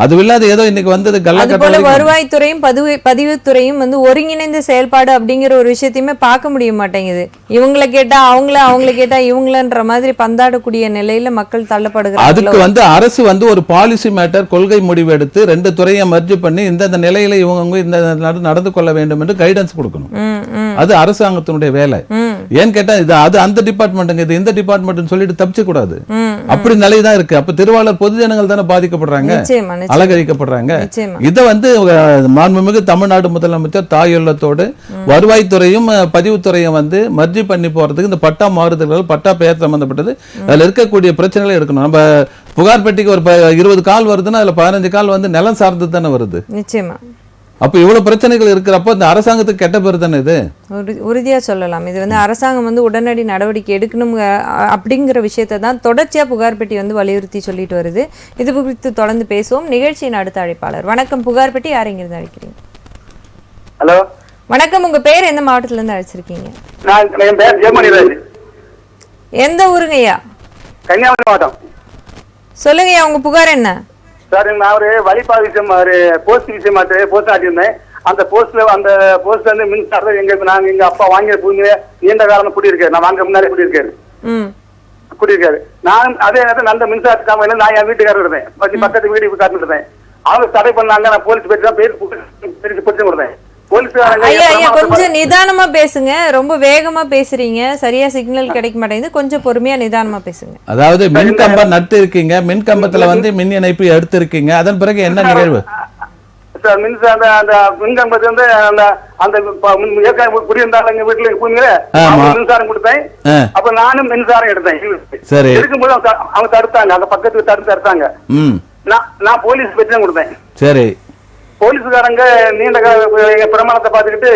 அது இல்லாத ஏதோ இன்னைக்கு வந்தது கள்ளக்கட்டளை. வருவாய்த்துறையும் பதிவுத்துறையும் வந்து ஒருங்கிணைந்த செயல்பாடு அப்படிங்கிற ஒரு விஷயத்தையுமே பார்க்க முடிய மாட்டேங்குது. இவங்களை கேட்டா அவங்கள கேட்டா இவங்களன்ற மாதிரி பந்தாடக்கூடிய நிலையில மக்கள் தள்ளப்படுகிறாங்க. அதுக்கு வந்து அரசு வந்து ஒரு பாலிசி மேட்டர், கொள்கை முடிவு எடுத்து 2 துறையை மர்ஜ் பண்ணி இந்த நிலையில இவங்க இந்த நடந்து கொள்ள வேண்டும் என்று கைடன்ஸ் கொடுக்கணும். அது அரசாங்கத்தினுடைய வேலை. ஏன்னு கேட்டா இது அது அந்த டிபார்ட்மெண்ட்டுங்க, இது இந்த டிபார்ட்மெண்ட் சொல்லிட்டு தப்பிச்சு கூடாது. அப்படி நிலைதான் இருக்கு. அப்ப திருவாளர் பொதுஜனங்கள் தானே பாதிக்கப்படுறாங்க, அலங்கரிக்கப்படுறாங்க. இதை வந்து மாண்புமிகு தமிழ்நாடு முதலமைச்சர் தாயுள்ளத்தோடு வருவாய்த்துறையும் பதிவுத்துறையும் வந்து மர்ஜி பண்ணி போறதுக்கு இந்த பட்டா மாறுதல்கள், பட்டா பெயர் சம்பந்தப்பட்டது, அதுல இருக்கக்கூடிய பிரச்சனைகளை எடுக்கணும். நம்ம புகார் பெட்டிக்கு ஒரு 20 கால் வருதுன்னா அதுல 15 கால் வந்து நிலம் சார்ந்து தானே வருது. நிச்சயமா. அப்ப இவ்வளவு பிரச்சனைகள் இருக்கிறப்ப இந்த அரசாங்கத்துக்கு கெட்ட பேர் தானே இது. உறுதியா சொல்லலாம். இது வந்து அரசாங்கம் வந்து உடனடி நடவடிக்கை எடுக்கணும் அப்படிங்கிற விஷயத்தை தான் தொடர்ச்சியா புகார் பெட்டி வந்து வலியுறுத்தி சொல்லிட்டு வருது. இது குறித்து தொடர்ந்து பேசுவோம். நிகழ்ச்சியின் அடுத்த அழைப்பாளர். வணக்கம், புகார் பெட்டி, யார் எங்கிருந்து அழைக்கிறீங்க? ஹலோ வணக்கம், உங்க பேர் எந்த மாவட்டத்துல இருந்து அழைச்சிருக்கீங்க? என் பேர் ஜெயமணிராஜ். எந்த ஊருங்கய்யா? கன்னியாகுமரி மாவட்டம். சொல்லுங்கய்யா, உங்க புகார் என்ன? சார், நான் ஒரு வழிபா விஷயம், ஒரு போஸ்ட் விஷயமா போஸ்ட் ஆட்டியிருந்தேன். அந்த போஸ்ட்ல வந்து மின்சாரம் எங்க அப்பா வாங்கிய பூமியில நீண்ட காலம் குடியிருக்காரு. நான் வாங்க முன்னாடி குடியிருக்காரு. நான் அதே நேரத்தில் அந்த மின்சாரத்துக்காக நான் என் வீட்டுக்காரர் இருந்தேன், பக்கத்து வீடு காட்டு இருந்தேன். அவங்க தடை பண்ணாங்க. நான் போலீஸ் போயிட்டு தான் பிடிச்சு கொடுத்தேன். கொஞ்சம் நிதானமா பேசுங்க, ரொம்ப வேகமா பேசுறீங்க, சரியா சிக்னல் கிடைக்க மாட்டேங்குது, கொஞ்சம் பொறுமையா நிதானமா பேசுங்க. அதாவது மின் கம்பம் நட்டு இருக்கீங்க, மின் கம்பத்துல வந்து மின் இணைப்பு எடுத்து இருக்கீங்க, அதன் பிறகு என்ன நிகழ்வு? சார், அந்த மின் கம்பத்து வந்து அந்த குடியிருந்தாங்க எங்க வீட்டுல பூமியில மின்சாரம் கொடுத்தேன். அப்ப நானும் மின்சாரம் எடுத்தேன். சரி, இருக்கும்போது அவங்க தடுத்தாங்க, அந்த பக்கத்துக்கு தடுத்தாங்க. நான் போலீஸ் பெற்று கொடுத்தேன். சரி, போலீஸ்காரங்க நீண்ட பிரமாணத்தை பாத்துக்கிட்டு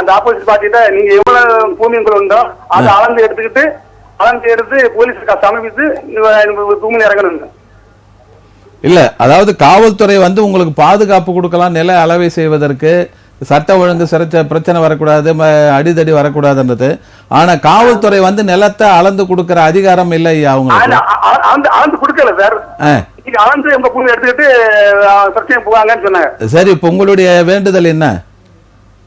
அந்த ஆப்போசிட் பார்ட்டிட்ட நீங்க எவ்வளவு பூமி உண்டோ அதை அளந்து எடுத்து போலீஸுக்கு சமர்ப்பித்து பூமியில இறங்கணும். இல்ல, அதாவது காவல்துறை வந்து உங்களுக்கு பாதுகாப்பு கொடுக்கலாம், நில அளவை செய்வதற்கு, சட்ட ஒழுங்கு பிரச்சனை வரக்கூடாது, அடிதடி வரக்கூடாதுன்றது. ஆனா காவல்துறை வந்து நிலத்தை அளந்து கொடுக்கிற அதிகாரம் இல்லை அவங்க. அளந்து கொடுக்கல சார். சரி, இப்ப உங்களுடைய வேண்டுதல் என்ன?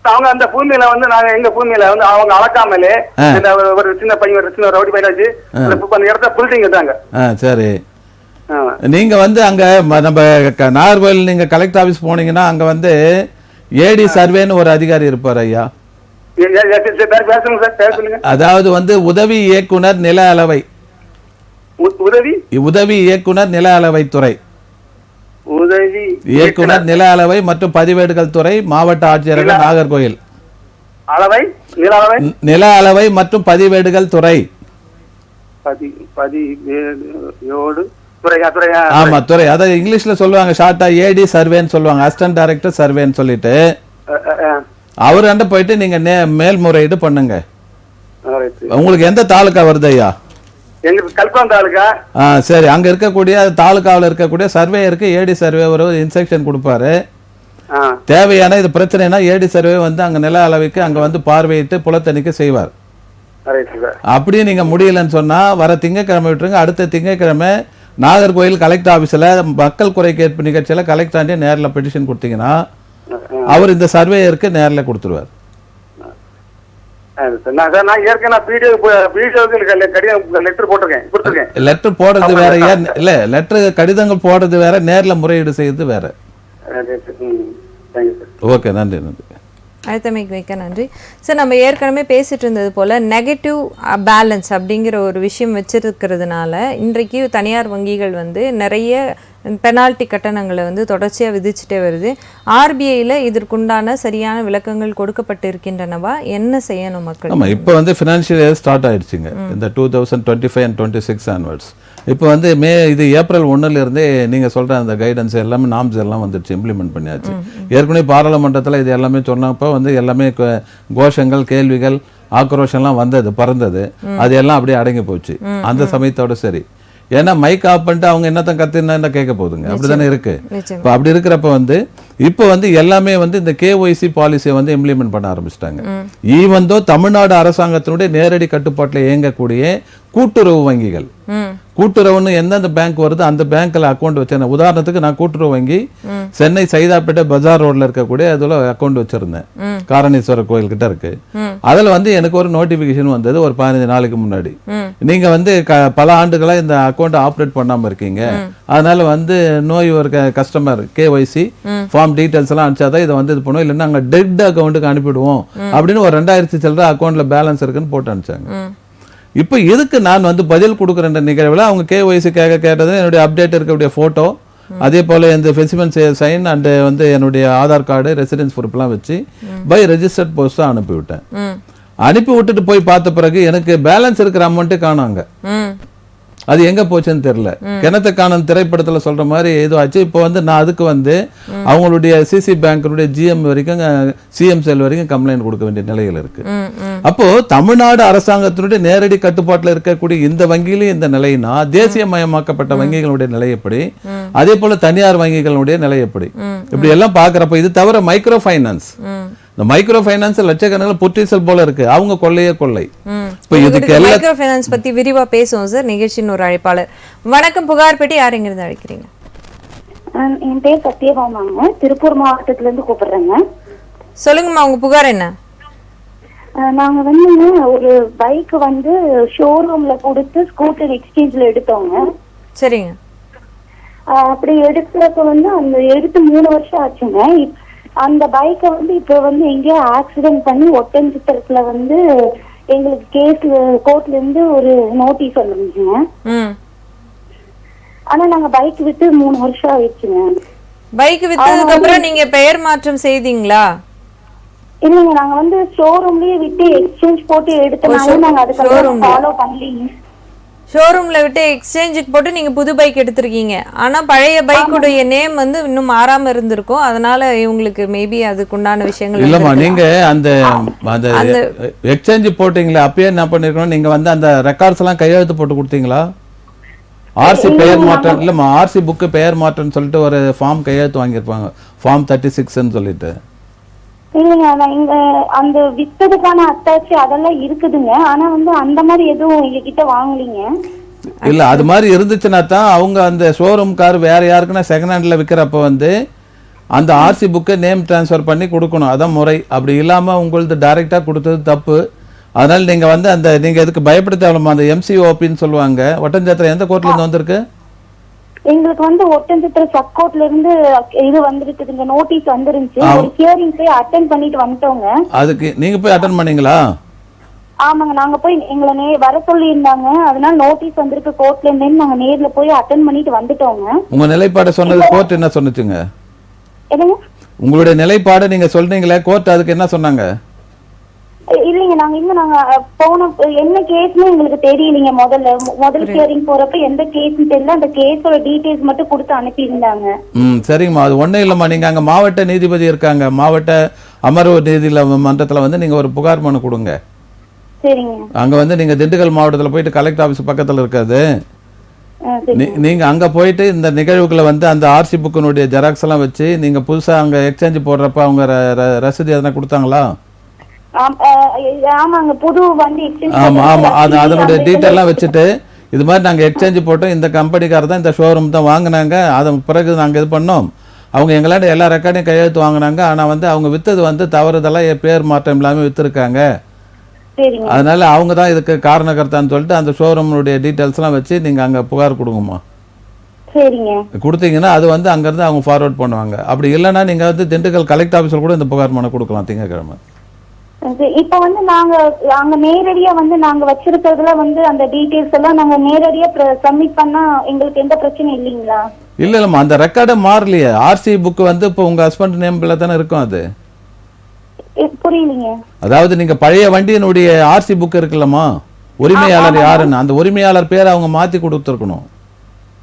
அவங்க அந்த பூமியில வந்து நாங்க எங்க பூமியில வந்து அவங்க அளக்காமலே ஒரு சின்ன பையன், ஒரு சின்ன ரவுடி பையன் வச்சு அந்த இடத்த பில்டிங் கட்டாங்க. சரி, நீங்க வந்து அங்க நம்ம நாகர்கோவில் நீங்க கலெக்டர் ஆபீஸ் போனீங்கன்னா அங்க வந்து ஏடி சர்வேன்னு ஒரு அதிகாரி இருப்பார் ஐயா. அதாவது வந்து உதவி இயக்குனர் நில அளவை, உதவி இயக்குனர் நில அளவைத்துறை, உதவி இயக்குனர் நில அளவை மற்றும் பதிவேடுகள் துறை, மாவட்ட ஆட்சியர்கள் நாகர்கோயில். நில அளவை மற்றும் பதிவேடுகள் துறை. ஆமா, துறை. அதாவது இங்கிலீஷ்ல சொல்லுவாங்க ஷார்ட்டா ஏடி சர்வேன்னு சொல்லுவாங்க, அசிஸ்டன்ட் டைரக்டர் சர்வேன்னு சொல்லிட்டு. அவர்கிட்ட போயிட்டு நீங்க மேல்முறையீடு பண்ணுங்க. உங்களுக்கு எந்த தாலுக்கா வருது ஐயா? சரி, அங்க இருக்கக்கூடிய தாலுகாவில் இருக்கக்கூடிய சர்வேயருக்கு ஏடி சர்வே ஒரு இன்ஸ்ட்ரக்ஷன் கொடுப்பாரு. தேவையான இது பிரச்சனைனா ஏடி சர்வே வந்து அங்க நில அளவுக்கு அங்க வந்து பார்வையிட்டு புலத்தணிக்கை செய்வார். அப்படியே நீங்க முடியலன்னு சொன்னா வர திங்கக்கிழமை விட்டுருங்க. அடுத்த திங்கக்கிழமை நாகர்கோயில் கலெக்டர் ஆபீஸ்ல மக்கள் குறை கேட்பு நிகழ்ச்சியில கலெக்டராண்டே நேரில் பெட்டிஷன் கொடுத்தீங்கன்னா அவர் இந்த சர்வேயருக்கு நேரில் கொடுத்துருவார். லெட்டர் போடுறது வேற, இல்ல லெட்டர் கடிதங்கள் போடுறது வேற, நேர்ல முறையீடு செய்யறது வேற. ஓகே, நன்றி நன்றி. அழுத்தமைக்கு வைக்க நன்றி சார். நம்ம ஏற்கனவே பேசிட்டு இருந்தது போல் நெகட்டிவ் பேலன்ஸ் அப்படிங்கிற ஒரு விஷயம் வச்சிருக்கிறதுனால இன்றைக்கு தனியார் வங்கிகள் வந்து நிறைய பெனால்ட்டி கட்டணங்களை வந்து தொடர்ச்சியாக விதிச்சுட்டே வருது. ஆர்பிஐயில் இதற்குண்டான சரியான விளக்கங்கள் கொடுக்கப்பட்டு இருக்கின்றனவா? என்ன செய்யணும் மக்கள்? ஆமாம், இப்போ வந்து ஃபினான்ஷியல் இயர் ஸ்டார்ட் ஆயிடுச்சுங்க, இந்த 2025 and 26 ஆன்வர்ட்ஸ். இப்போ வந்து இது ஏப்ரல் 1லேருந்தே நீங்கள் சொல்கிற அந்த கைடன்ஸ் எல்லாமே நாம்ஸ் எல்லாம் வந்துடுச்சு, இம்ப்ளிமெண்ட் பண்ணியாச்சு. ஏற்கனவே பாராளுமன்றத்தில் இது எல்லாமே சொன்னப்போ வந்து எல்லாமே கோஷங்கள், கேள்விகள், ஆக்ரோஷம்லாம் வந்தது, பறந்தது. அது எல்லாம் அப்படியே அடங்கி போச்சு அந்த சமயத்தோட. சரி, ஏன்னா மைக் ஆஃப் பண்ணிட்டு அவங்க என்னத்தான் கத்துனா கேட்க போகுதுங்க, அப்படிதானே இருக்கு. இப்போ அப்படி இருக்கிறப்ப வந்து இப்போ வந்து எல்லாமே வந்து இந்த கேஒய்சி பாலிசியை வந்து இம்ப்ளிமெண்ட் பண்ண ஆரம்பிச்சிட்டாங்க. ஈவன் தோ தமிழ்நாடு அரசாங்கத்தினுடைய நேரடி கட்டுப்பாட்டில் இயங்கக்கூடிய கூட்டுறவு வங்கிகள், கூட்டுறவுன்னு எந்தெந்த பேங்க் வருது அந்த பேங்க்ல அக்கௌண்ட் வச்சேன். உதாரணத்துக்கு நான் கூட்டுறவு வங்கி சென்னை சைதாப்பேட்டை பஜார் ரோட்ல இருக்கக்கூடிய அதுல அக்கௌண்ட் வச்சிருந்தேன், காரணீஸ்வரர் கோயில் கிட்ட இருக்கு. அதுல வந்து எனக்கு ஒரு நோட்டிபிகேஷன் வந்தது ஒரு 15 நாளைக்கு முன்னாடி. நீங்க வந்து பல ஆண்டுகளா இந்த அக்கௌண்ட் ஆப்ரேட் பண்ணாம இருக்கீங்க, அதனால வந்து நோய் ஒரு கஸ்டமர் கேஒய்சி ஃபார்ம் டீடைல்ஸ் எல்லாம் அனுப்பிச்சாதான் இதை வந்து இது பண்ணுவோம், இல்லைன்னா நாங்க டெட் அக்கௌண்ட்டுக்கு அனுப்பிடுவோம் அப்படின்னு ஒரு 2000 சில்லற அக்கௌண்ட்ல பேலன்ஸ் இருக்குன்னு போட்டு அனுப்பிச்சாங்க. இப்போ இதுக்கு நான் வந்து பதில் கொடுக்குற நிகழ்வில் அவங்க கேஒய்சி கேட்டது என்னுடைய அப்டேட் இருக்கக்கூடிய ஃபோட்டோ, அதே போல் இந்த ஃபெசிமென்ட் சைன் அண்ட் வந்து என்னுடைய ஆதார் கார்டு, ரெசிடென்ஸ் ப்ரூஃப்லாம் வச்சு பை ரெஜிஸ்டர்ட் போஸ்ட்டாக அனுப்பிவிட்டேன். அனுப்பி விட்டுட்டு போய் பார்த்த பிறகு எனக்கு பேலன்ஸ் இருக்கிற அமௌண்ட்டு காணாங்க. அது எங்க போச்சுன்னு தெரியல. கிணத்து காணன் திரைப்படத்துல சொல்ற மாதிரி ஏதோ ஆச்சு. இப்போ வந்து நான் அதுக்கு வந்து அவங்களுடைய சிசி பேங்க் ஜிஎம் வரைக்கும், சிஎம் செல் வரைக்கும் கம்ப்ளைண்ட் கொடுக்க வேண்டிய நிலையில் இருக்கு. அப்போ தமிழ்நாடு அரசாங்கத்தினுடைய நேரடி கட்டுப்பாட்டில் இருக்கக்கூடிய இந்த வங்கியிலும் இந்த நிலைனா தேசியமயமாக்கப்பட்ட வங்கிகளுடைய நிலை எப்படி, அதே போல தனியார் வங்கிகளுடைய நிலை எப்படி, இப்படி எல்லாம் பாக்குறப்ப இது தவிர மைக்ரோ ஃபைனான்ஸ், இந்த மைக்ரோ ஃபைனான்ஸ் லட்சக்கணக்கில் புற்றீசல் போல இருக்கு, அவங்க கொள்ளையே கொள்ளை. இப்போ இதுக்கு மைக்ரோ ஃபைனான்ஸ் பத்தி விரிவா பேசுவோம் சார். நிகழ்ச்சியின் ஒரு அழைப்பாளர். வணக்கம், புகார் பெட்டி, யார் எங்கிருந்து அழைக்கிறீங்க? என் பேர் சத்யபாமாங்க, திருப்பூர் மாவட்டத்துல இருந்து கூப்பிடுறேங்க. சொல்லுங்கம்மா, உங்க புகார் என்ன? நாங்க வந்து ஒரு பைக் வந்து ஷோரூம்ல கொடுத்து ஸ்கூட்டர் எக்ஸ்சேஞ்ச்ல எடுத்தோங்க. சரிங்க. அப்படி எடுக்கிறப்ப வந்து அந்த எடுத்து 3 வருஷம் ஆச்சுங்க. அந்த பைக்கை வந்து இப்ப வந்து எங்கேயோ ஆக்சிடென்ட் பண்ணி ஒட்டன்சித்திரத்துல வந்து எங்களுக்கு கேஸ்ல கோர்ட்ல இருந்து ஒரு நோட்டீஸ் வந்துருந்துச்சுங்க. ஆனா நாங்க பைக் விட்டு 3 வருஷம் ஆயிடுச்சுங்க. பைக் வித்ததுக்கு அப்புறம் நீங்க பெயர் மாற்றம் செய்தீங்களா? இல்லைங்க, நாங்க வந்து ஷோரூம்லயே விட்டு எக்ஸ்சேஞ்ச் போட்டு எடுத்தனால நாங்க அதுக்கப்புறம் ஃபாலோ பண்ணலீங்க. ஷோரூம்ல விட்டு எக்ஸ்சேஞ்சுக்கு போட்டு நீங்க புது பைக் எடுத்திருக்கீங்க. ஆனா பழைய பைக்குடைய நேம் வந்து இன்னும் மாறாம இருந்திருக்கும், அதனால இவங்களுக்கு மேபி அதுக்குண்டான விஷயங்கள் இல்லம்மா. நீங்க அந்த எக்ஸ்சேஞ்ச் போட்டீங்களா, அப்பயே என்ன பண்ணிருக்கணும், நீங்க வந்து அந்த ரெக்கார்ட்ஸ் எல்லாம் கையெழுத்து போட்டு கொடுத்தீங்களா? ஆர்சி பெயர் மாற்றம் இல்லம்மா, ஆர்சி புக்கு பெயர் மாற்றம்னு சொல்லிட்டு ஒரு ஃபார்ம் கையெழுத்து வாங்கியிருப்பாங்க, ஃபார்ம் 36ன்னு சொல்லிட்டு. இல்லைங்க, இங்க அந்த வித்ததுக்கான அத்தாட்சி அதெல்லாம் இருக்குதுங்க. ஆனா வந்து அந்த மாதிரி எதுவும் எங்ககிட்ட வாங்கலீங்க. இல்ல, அது மாதிரி இருந்துச்சுன்னா தான் அவங்க அந்த ஷோரூம் கார் வேற யாருக்குன்னா செகண்ட் ஹேண்ட்ல விற்கிறப்ப வந்து அந்த ஆர்சி புக்கை நேம் டிரான்ஸ்ஃபர் பண்ணி கொடுக்கணும், அதான் முறை. அப்படி இல்லாம உங்களுக்கு டைரக்டா கொடுத்தது தப்பு. அதனால நீங்க வந்து அந்த நீங்க எதுக்கு பயப்பட தேவையில்லைமா, அந்த எம்சிஓபின்னு சொல்லுவாங்க, ஒட்டஞ்சத்திரம் எந்த கோர்ட்ல இருந்து வந்திருக்கு? எங்களுக்கு வந்து ஒட்டஞ்சத்திர சப்கோர்ட்ல இருந்து இது வந்துருக்குதுங்க, நோட்டீஸ் வந்துருந்துச்சு. ஒரு ஹியரிங் போய் அட்டெண்ட் பண்ணிட்டு வந்துட்டோங்க. அதுக்கு நீங்க போய் அட்டெண்ட் பண்ணீங்களா? ஆமாங்க, நாங்க போய் எங்களை வர சொல்லி இருந்தாங்க, அதனால நோட்டீஸ் வந்திருக்கு கோர்ட்ல இருந்து, நாங்க நேர்ல போய் அட்டெண்ட் பண்ணிட்டு வந்துட்டோங்க. உங்க நிலைப்பாடு சொன்னது கோர்ட் என்ன சொன்னுச்சுங்க? என்னங்க உங்களுடைய நிலைப்பாடு நீங்க சொல்றீங்களே, கோர்ட் அதுக்கு என்ன சொன்னாங்க? இல்லைங்க, நாங்க போன என்ன கேஸ்னு எங்களுக்கு தெரியலீங்க. முதல் ஹியரிங் போறப்ப எந்த கேஸ் தெரியல, அந்த கேஸோட டீடைல்ஸ் மட்டும் கொடுத்து அனுப்பி இருந்தாங்க. சரிங்கம்மா, அது ஒண்ணும் இல்லம்மா. நீங்க அங்க மாவட்ட நீதிபதி இருக்காங்க, மாவட்ட அமர்வு நீதிமன்றத்துல வந்து நீங்க ஒரு புகார் மனு கொடுங்க. சரிங்க. அங்க வந்து நீங்க திண்டுக்கல் மாவட்டத்துல போயிட்டு கலெக்டர் ஆபீஸ் பக்கத்துல இருக்காது, நீங்க அங்க போயிட்டு இந்த நிகழ்வுகளை வந்து அந்த ஆர்சி புக்கினுடைய ஜெராக்ஸ் எல்லாம் வச்சு நீங்க புதுசா அங்க எக்ஸ்சேஞ்ச் போடுறப்ப அவங்க ரசீது எதனா கொடுத்தாங்களா? ஆமாங்க, புது வண்டி எக்ஸ்சேஞ்ச். ஆமா ஆமா, அதனுடைய டீட்டெயிலாம் வச்சுட்டு இது மாதிரி நாங்க எக்ஸ்சேஞ்ச் போட்டோம், இந்த கம்பெனிக்கார தான் இந்த ஷோரூம் தான் வாங்கினாங்க, அதன் பிறகு நாங்க இது பண்ணோம், அவங்க எங்களாண்ட எல்லா ரெக்கார்டையும் கையெழுத்து வாங்கினாங்க, ஆனா வந்து அவங்க வித்தது வந்து தவறுதெல்லாம் பேர் மாற்றம் இல்லாம வித்துருக்காங்க, அதனால அவங்க தான் இதுக்கு காரணகர்த்தான்னு சொல்லிட்டு அந்த ஷோரூமுடைய டீட்டெயில்ஸ் எல்லாம் வச்சு நீங்க அங்க புகார் கொடுங்கம்மா. கொடுத்தீங்கன்னா அது வந்து அங்கிருந்து அவங்க ஃபார்வர்ட் பண்ணுவாங்க. அப்படி இல்லைன்னா நீங்க வந்து திண்டுக்கல் கலெக்டர் ஆபீஸ்ல கூட இந்த புகார் மனு கொடுக்கலாம் திங்கட்கிழமை. இப்ப வந்து நாங்க அங்க நேரடியா வந்து நாங்க வச்சிருக்கிறதுல வந்து அந்த டீடைல்ஸ் எல்லாம் நாங்க நேரடியா சப்மிட் பண்ணா எங்களுக்கு எந்த பிரச்சனையும் இல்லீங்களா? இல்லம்மா, அந்த ரெக்கார்டே மாறலையே. ஆர்சி புக் வந்து இப்போ உங்க ஹஸ்பண்ட் நேம்ல தானே இருக்கும் அது. புரியலீங்க. அதாவது நீங்க பழைய வண்டியினுடைய ஆர்சி புக் இருக்குல்லம்மா, உரிமையாளர் யாருன்னு அந்த உரிமையாளர் பேரை அவங்க மாத்தி கொடுத்துருக்கணும்.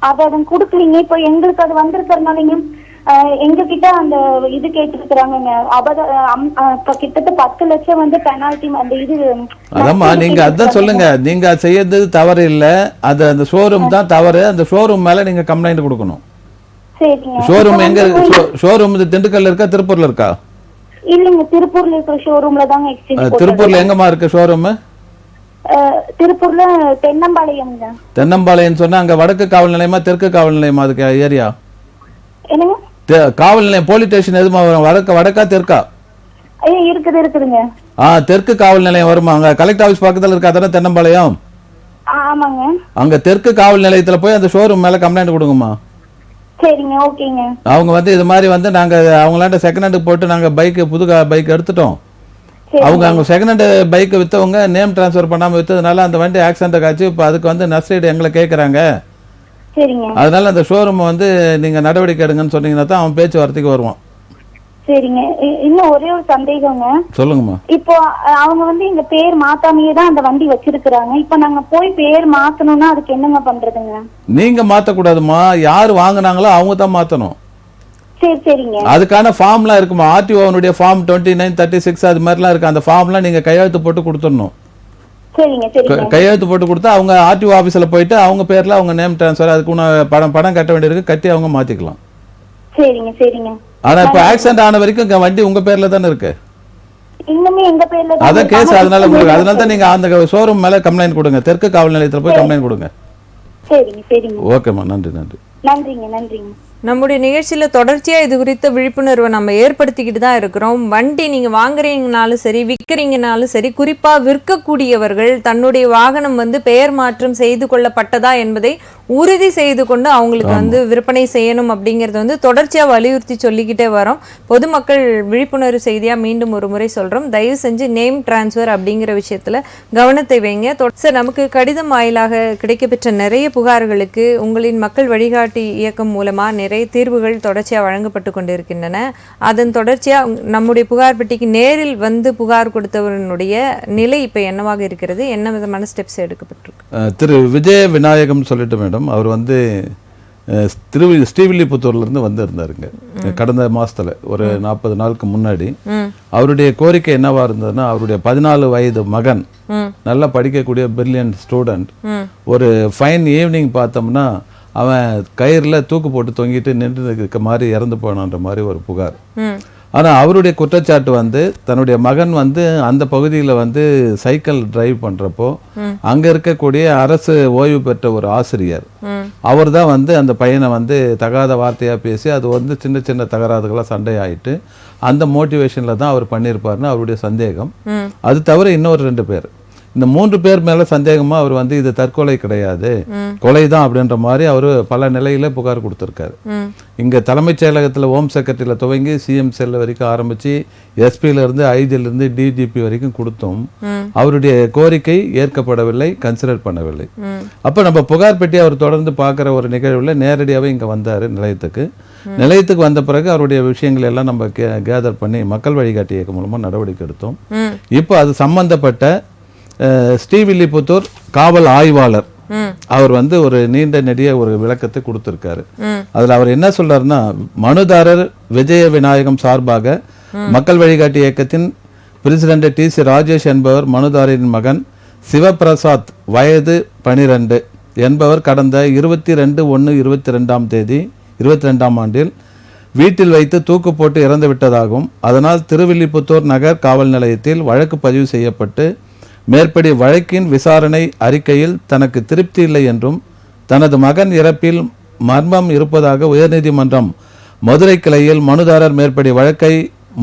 அதை கொடுக்கலீங்க. இப்போ எங்களுக்கு அது வந்திருக்கிறதுனாலங்க எங்க கிட்ட அந்த இது கேட்டுருக்காங்க. கிட்டத்தட்ட 10 லட்சம் வந்து பெனால்டி அந்த இது. அதம்மா நீங்க அதான் சொல்லுங்க, நீங்க செய்யறது தவறு இல்ல, அது அந்த ஷோரூம் தான் தவறு. அந்த ஷோரூம் மேல நீங்க கம்ப்ளைண்ட் கொடுக்கணும். சரிங்க. ஷோரூம் எங்க? ஷோரூம் திண்டுக்கல்ல இருக்கா திருப்பூர்ல இருக்கா? இல்லைங்க, திருப்பூர்ல இருக்கிற ஷோரூம்ல தாங்க எக்ஸ்சேஞ்ச். திருப்பூர்ல எங்கம்மா இருக்கு ஷோரூம்? திருப்பூர்ல தென்னம்பாளையம்ங்க. தென்னம்பாளையம் சொன்னா அங்க வடக்கு காவல் நிலையமா தெற்கு காவல் நிலையமா? அதுக்கு ஏரியா என்னங்க? காவல் நிலையம் போலீஸ் ஸ்டேஷன் எதுமா வரும்? வடக்கா தெற்கா? இருக்குதுங்க. தெற்கு காவல் நிலையம் வருமா? அங்க கலெக்டர் ஆபீஸ் பக்கத்துல இருக்கா தானே தென்னம்பாளையம்? ஆமாங்க. அங்க தெற்கு காவல் நிலையத்துல போய் அந்த ஷோரூம் மேல கம்ப்ளைண்ட் கொடுங்கம்மா. சரிங்க, ஓகேங்க. அவங்க வந்து இது மாதிரி வந்து நாங்க அவங்களாண்ட செகண்ட் ஹேண்ட் போட்டு நாங்க புது பைக் எடுத்துட்டோம். அவங்க அங்க செகண்ட் ஹேண்ட் பைக் வித்தவங்க நேம் டிரான்ஸ்ஃபர் பண்ணாம வித்ததுனால அந்த வண்டி ஆக்சிடென்ட் ஆச்சு. இப்போ அதுக்கு வந்து நஷ்டஈடு எங்களை கேட்கறாங்க. சரிங்க. அதனால அந்த ஷோரூம் வந்து நீங்க நடவடிக்கை எடுங்கன்னு சொன்னீங்கன்னா தான் அவன் பேச்சுவார்த்தைக்கு வருவான். சரிங்க. இன்னும் ஒரே ஒரு சந்தேகங்க. சொல்லுங்கம்மா. இப்போ அவங்க வந்து எங்க பேர் மாத்தாமையே தான் அந்த வண்டி வச்சிருக்காங்க. இப்போ நாங்க போய் பேர் மாத்தணும்னா அதுக்கு என்னங்க பண்றதுங்க? நீங்க மாத்தக்கூடாதுமா, யாரு வாங்கினாங்களோ அவங்க தான் மாத்தணும். சரி சரிங்க. அதுக்கான ஃபார்ம்லாம் இருக்குமா? ஆர்டிஓனுடைய ஃபார்ம் 29, 36 அது மாதிரிலாம் இருக்கு. அந்த ஃபார்ம்லாம் நீங்க கையெழுத்து போட்டு கொடுத்துடணும். சரிங்க சரிங்க. கையெழுத்து போட்டு கொடுத்தா அவங்க ஆர்டிஓ ஆபீஸ்ல போயிட்டு அவங்க பேர்ல அவங்க நேம் டிரான்ஸ்ஃபர் அதுக்கு பணம் கட்ட வேண்டியிருக்கு, கட்டி அவங்க மாத்திக்கலாம். சரிங்க சரிங்க. ஆனா இப்ப ஆக்சிடென்ட் ஆன வரைக்கும் இங்க வண்டி உங்க பேர்ல தானே இருக்கு. இன்னுமே எங்க பேர்ல தான். அத கேஸ். அதனால தான் நீங்க அந்த ஷோரூம் மேல கம்ப்ளைண்ட் கொடுங்க. தெற்கு காவல் நிலையத்துல போய் கம்ப்ளைண்ட் கொடுங்க. சரிங்க சரிங்க. ஓகேம்மா, நன்றி. நன்றிங்க. நம்முடைய நிகழ்ச்சியில் தொடர்ச்சியாக இது குறித்த விழிப்புணர்வை நம்ம ஏற்படுத்திக்கிட்டு தான் இருக்கிறோம். வண்டி நீங்கள் வாங்குறீங்கனாலும் சரி, விற்கிறீங்கனாலும் சரி, குறிப்பாக விற்கக்கூடியவர்கள் தன்னுடைய வாகனம் வந்து பெயர் மாற்றம் செய்து கொள்ளப்பட்டதா என்பதை உறுதி செய்து கொண்டு அவங்களுக்கு வந்து விற்பனை செய்யணும் அப்படிங்கிறது வந்து தொடர்ச்சியாக வலியுறுத்தி சொல்லிக்கிட்டே வரோம். பொதுமக்கள் விழிப்புணர்வு செய்தியாக மீண்டும் ஒரு முறை சொல்கிறோம். தயவு செஞ்சு நேம் டிரான்ஸ்ஃபர் அப்படிங்கிற விஷயத்தில் கவனத்தை வைங்க. சார், நமக்கு கடிதம் வாயிலாக கிடைக்கப்பெற்ற நிறைய புகார்களுக்கு உங்களின் மக்கள் வழிகாட்டி இயக்கம் மூலமாக நிறைய தீர்வுகள் தொடர்ச்சியாக வழங்கப்பட்டு கொண்டிருக்கின்றன. அதன் தொடர்ச்சியாக நம்முடைய புகார் பெட்டிக்கு நேரில் வந்து புகார் கொடுத்தவனுடைய நிலை இப்போ என்னவாக இருக்கிறது? என்ன விதமான ஸ்டெப்ஸ் எடுக்கப்பட்டிருக்கு? திரு விஜய விநாயகம் சொல்லிட்டு மேடம், அவர் வந்து ஸ்ரீவில்லிபுத்தூர்லேருந்து வந்திருந்தாருங்க கடந்த மாதத்தில் ஒரு 40 நாளுக்கு முன்னாடி. அவருடைய கோரிக்கை என்னவா இருந்ததுன்னா, அவருடைய 14 வயது மகன் நல்லா படிக்கக்கூடிய பிரில்லியன்ட் ஸ்டூடெண்ட், ஒரு ஃபைன் ஈவினிங் பார்த்தோம்னா அவன் கயிறில் தூக்கு போட்டு தொங்கிட்டு நின்று இருக்க மாதிரி இறந்து போனான்ற மாதிரி ஒரு புகார். ஆனால் அவருடைய குற்றச்சாட்டு வந்து தன்னுடைய மகன் வந்து அந்த பகுதியில் வந்து சைக்கிள் டிரைவ் பண்ணுறப்போ அங்கே இருக்கக்கூடிய அரசு ஓய்வு பெற்ற ஒரு ஆசிரியர் அவர் தான் வந்து அந்த பையனை வந்து தகாத வார்த்தையாக பேசி அது வந்து சின்ன சின்ன தகராறுகளாக சண்டையாயிட்டு அந்த மோட்டிவேஷனில் தான் அவர் பண்ணியிருப்பாருன்னு அவருடைய சந்தேகம். அது தவிர இன்னொரு 2 பேர், இந்த 3 பேர் மேல சந்தேகமா அவர் வந்து இது தற்கொலை கிடையாது, கொலை தான் அப்படின்ற மாதிரி அவர் பல நிலையில புகார் கொடுத்திருக்காரு. இங்க தலைமைச் செயலகத்துல ஹோம் செக்ரட்டரியில துவங்கி சிஎம் செல் வரைக்கும் ஆரம்பிச்சு எஸ்பில இருந்து ஐஜில இருந்து டிஜிபி வரைக்கும் கொடுத்தோம். அவருடைய கோரிக்கை ஏற்கப்படவில்லை, கன்சிடர் பண்ணவில்லை. அப்ப நம்ம புகார் பெட்டி அவர் தொடர்ந்து பார்க்குற ஒரு நிகழ்வுல நேரடியாகவே இங்க வந்தாரு நிலையத்துக்கு வந்த பிறகு அவருடைய விஷயங்கள் எல்லாம் நம்ம கேதர் பண்ணி மக்கள் வழிகாட்டி இயக்கம் மூலமா நடவடிக்கை எடுத்தோம். இப்போ அது சம்பந்தப்பட்ட ஸ்ரீவில்லிபுத்தூர் காவல் ஆய்வாளர் அவர் வந்து ஒரு நீண்ட நெடிய ஒரு விளக்கத்தை கொடுத்திருக்காரு. அதுல அவர் என்ன சொல்றாருன்னா, மனுதாரர் விஜய விநாயகம் சார்பாக மக்கள் வழிகாட்டி இயக்கத்தின் பிரசிடென்ட் டி.சி. ராஜேஷ் என்பவர் மனுதாரரின் மகன் சிவபிரசாத் வயது 12 என்பவர் கடந்த 22/1/22 ஆண்டில் வீட்டில் வைத்து தூக்கு போட்டு இறந்து விட்டதாகவும் அதனால் திருவில்லிபுத்தூர் நகர் காவல் நிலையத்தில் வழக்கு பதிவு செய்யப்பட்டு மேற்படி வழக்கின் விசாரணை அறிக்கையில் தனக்கு திருப்தி இல்லை என்றும் தனது மகன் இறப்பில் மர்மம் இருப்பதாக உயர்நீதிமன்றம் மதுரை கிளையில் மனுதாரர் மேற்படி வழக்கை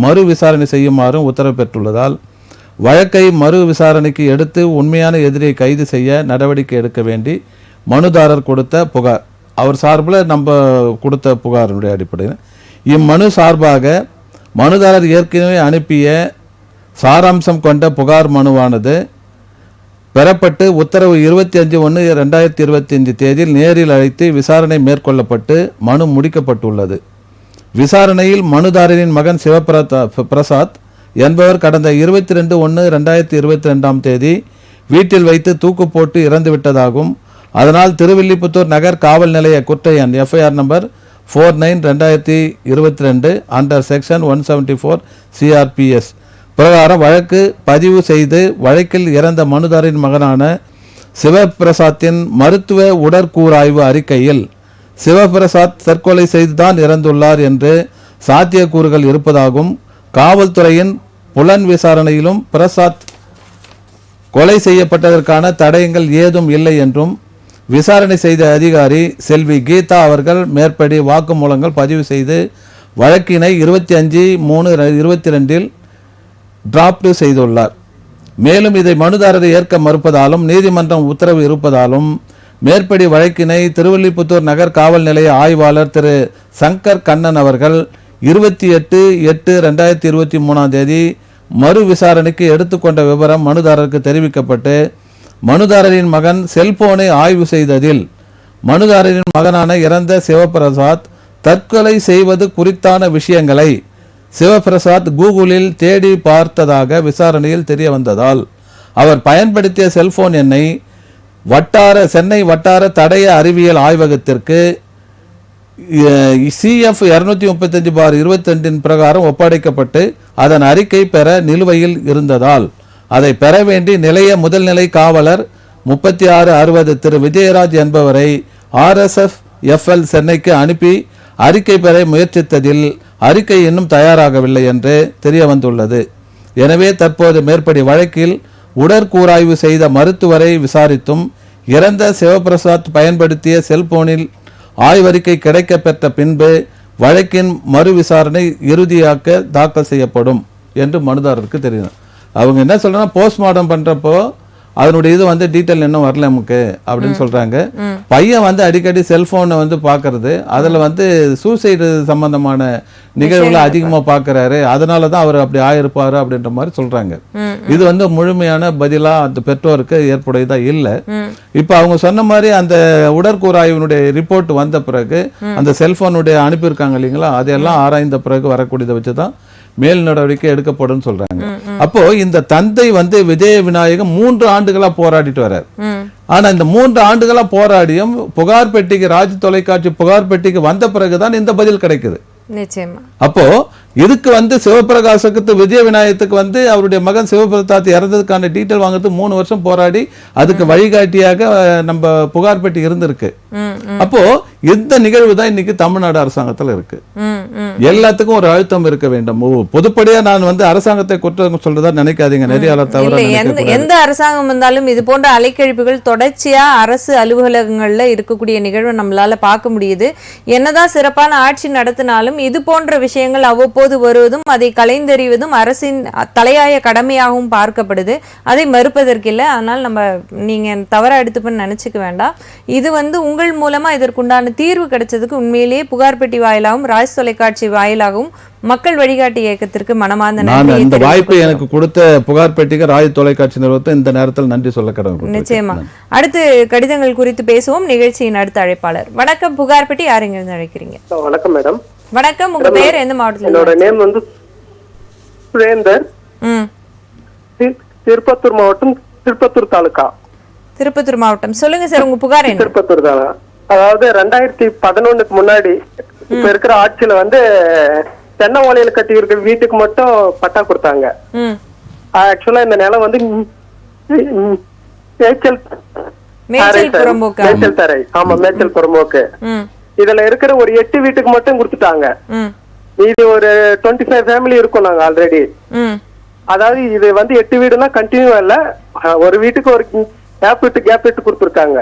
மறு விசாரணை செய்யுமாறும் உத்தரவு பெற்றுள்ளதால் வழக்கை மறு விசாரணைக்கு எடுத்து உண்மையான எதிரியை கைது செய்ய நடவடிக்கை எடுக்க வேண்டி மனுதாரர் கொடுத்த புகார், அவர் சார்பில் நம்ம கொடுத்த புகாரினுடைய அடிப்படையில் இம்மனு சார்பாக மனுதாரர் ஏற்கனவே அனுப்பிய சாராம்சம் கொண்ட புகார் மனுவானது பெறப்பட்டு உத்தரவு 25/1/2025 தேதியில் நேரில் அழைத்து விசாரணை மேற்கொள்ளப்பட்டு மனு முடிக்கப்பட்டுள்ளது. விசாரணையில் மனுதாரரின் மகன் சிவபிரசாத் என்பவர் கடந்த 22/1/2022 தேதி வீட்டில் வைத்து தூக்கு போட்டு இறந்துவிட்டதாகவும், அதனால் திருவில்லிபுத்தூர் நகர் காவல் நிலைய குற்ற எண் FIR number 49/2022 under section 174 CRPS பிரகாரம் வழக்கு பதிவு செய்து வழக்கில் இறந்த மனுதாரின் மகனான சிவபிரசாத்தின் மருத்துவ உடற்கூறாய்வு அறிக்கையில் சிவபிரசாத் தற்கொலை செய்துதான் இறந்துள்ளார் என்று சாத்தியக்கூறுகள் இருப்பதாகவும், காவல்துறையின் புலன் விசாரணையிலும் பிரசாத் கொலை செய்யப்பட்டதற்கான தடயங்கள் ஏதும் இல்லை என்றும் விசாரணை செய்த அதிகாரி செல்வி கீதா அவர்கள் மேற்படி வாக்குமூலங்கள் பதிவு செய்து வழக்கினை 25/3/22 டிராப்ட் செய்துள்ளார். மேலும் இதை மனுதாரர் ஏற்க மறுப்பதாலும் நீதிமன்றம் உத்தரவு இருப்பதாலும் மேற்படி வழக்கினை திருவில்லிபுத்தூர் நகர் காவல் நிலைய ஆய்வாளர் திரு சங்கர் கண்ணன் அவர்கள் 28/8/2023 தேதி மறு விசாரணைக்கு எடுத்துக்கொண்ட விவரம் மனுதாரருக்கு தெரிவிக்கப்பட்டு, மனுதாரரின் மகன் செல்போனை ஆய்வு செய்ததில் மனுதாரரின் மகனான இறந்த சிவபிரசாத் தற்கொலை செய்வது குறித்தான விஷயங்களை சிவபிரசாத் கூகுளில் தேடி பார்த்ததாக விசாரணையில் தெரிய வந்ததால் அவர் பயன்படுத்திய செல்போன் எண்ணை சென்னை வட்டார தடய அறிவியல் ஆய்வகத்திற்கு CF 235/22 பிரகாரம் ஒப்படைக்கப்பட்டு அதன் அறிக்கை பெற நிலுவையில் இருந்ததால் அதை பெற வேண்டி நிலைய முதல்நிலை காவலர் 3660 திரு விஜயராஜ் என்பவரை RSF FL சென்னைக்கு அனுப்பி அறிக்கை பெற முயற்சித்ததில் அறிக்கை இன்னும் தயாராகவில்லை என்று தெரிய வந்துள்ளது. எனவே தற்போது மேற்படி வழக்கில் உடற்கூறாய்வு செய்த மருத்துவரை விசாரித்தும் இறந்த சிவபிரசாத் பயன்படுத்திய செல்போனில் ஆய்வறிக்கை கிடைக்க பெற்ற பின்பு வழக்கின் மறு விசாரணை இறுதியாக்க தாக்கல் செய்யப்படும் என்று மனுதாரருக்கு தெரியும். அவங்க என்ன சொல்றாங்கன்னா, போஸ்ட்மார்ட்டம் பண்றப்போ அதனுடைய இது வந்து டீட்டெயில் இன்னும் வரல நமக்கு அப்படின்னு சொல்றாங்க. பையன் வந்து அடிக்கடி செல்போனை வந்து பாக்குறது, அதுல வந்து சூசைடு சம்பந்தமான நிகழ்வுகளை அதிகமா பாக்குறாரு, அதனாலதான் அவர் அப்படி ஆயிருப்பாரு அப்படின்ற மாதிரி சொல்றாங்க. இது வந்து முழுமையான பதிலா அந்த பெற்றோருக்கு ஏற்புடையதா இல்ல. இப்ப அவங்க சொன்ன மாதிரி அந்த உடற்கூறாய்வினுடைய ரிப்போர்ட் வந்த பிறகு அந்த செல்போனுடைய அனுப்பியிருக்காங்க இல்லைங்களா, அதையெல்லாம் ஆராய்ந்த பிறகு வரக்கூடியதை வச்சுதான் மேல் நடவடிக்கை எடுக்கப்படும் சொல்றாங்க. அப்போ இந்த தந்தை வந்து விஜய விநாயகம் 3 ஆண்டுகளா போராடிட்டு வர்றாரு. ஆனா இந்த 3 ஆண்டுகளா போராடியும் புகார் பெட்டிக்கு, ராஜ் தொலைக்காட்சி புகார் பெட்டிக்கு வந்த பிறகுதான் இந்த பதில் கிடைக்குது. நிச்சயமா. அப்போ இதுக்கு வந்து சிவபிரகாசத்துக்கு விஜய விநாயகத்துக்கு வந்து அவருடைய மகன் சிவபிரசாத் இறந்ததுக்கான டீட்டெயில் வாங்குறதுக்கு 3 வருஷம் போராடி அதுக்கு வழிகாட்டியாக நம்ம புகார் பெட்டி இருந்திருக்கு. அப்போ இந்த நிகழ்வு தான் இன்னைக்கு தமிழ்நாடு அரசாங்கத்துல இருக்கு. எல்லாத்துக்கும் ஒரு அழுத்தம் இருக்க வேண்டும். பொதுப்படியா நான் வந்து அரசாங்கத்தை குற்றம் சொல்றதா நினைக்காதீங்க, நிறைய எந்த அரசாங்கம் வந்தாலும் இது போன்ற அலைக்கழிப்புகள் தொடர்ச்சியா அரசு அலுவலகங்கள்ல இருக்கக்கூடிய நிகழ்வை நம்மளால பார்க்க முடியுது. என்னதான் சிறப்பான ஆட்சி நடத்தினாலும் இது போன்ற விஷயங்கள் அவ்வப்போது வருவதும் அதை கலைந்தெறிவதும் அரசின் தலையாய கடமையாகவும் பார்க்கப்படுது. அதை மறுப்பதற்கில்லை. ஆனால் நீங்க தவறா எடுத்துப்பன்னு நினைச்சுக்க வேண்டாம். இது வந்து உங்கள் மூலமா இதற்குண்டான தீர்வு கிடைச்சதுக்கு உண்மையிலேயே புகார் பெட்டி வாயிலாகவும் ராஜ் தொலைக்காட்சி வாயிலாகவும் மக்கள் வழிகாட்டி இயக்கத்திற்கு மனமார்ந்த நன்றி. இந்த வாய்ப்பை எனக்கு கொடுத்த புகார் பெட்டிக்கு ராஜ் தொலைக்காட்சி நிறுவனத்தை இந்த நேரத்தில் நன்றி சொல்ல கடமை. நிச்சயமா. அடுத்து கடிதங்கள் குறித்து பேசுவோம். நிகழ்ச்சியின் அடுத்த அழைப்பாளர். வணக்கம், புகார் பெட்டி. யாருங்க இருந்து அழைக்கிறீங்க? வணக்கம் மேடம். வணக்கம், உங்க பேர் எந்த மாவட்டத்துல? என்னோட நேம் வந்து சுரேந்தர். திருப்பத்தூர் மாவட்டம், திருப்பத்தூர் தாலுகா. திருப்பத்தூர் மாவட்டம். சொல்லுங்க சார், உங்க புகார் என்ன? திருப்பத்தூர் தானா? அதாவது 2011க்கு முன்னாடி இப்ப இருக்கிற ஆட்சியில வந்து தென்னை ஓலையில கட்டி இருக்க வீட்டுக்கு மட்டும் பட்டா கொடுத்தாங்க. ஆக்சுவலா இந்த நிலம் வந்து மேய்ச்சல் தரை. ஆமா, மேய்ச்சல் புறம்போக்கு. இதுல இருக்கிற ஒரு 8 வீட்டுக்கு மட்டும் கொடுத்துட்டாங்க. இது ஒரு 25 ஃபேமிலி இருக்கும் நாங்க ஆல்ரெடி. அதாவது இது வந்து 8 வீடுனா கண்டினியூ இல்ல, ஒரு வீட்டுக்கு ஒரு கேப் விட்டு கொடுத்துருக்காங்க.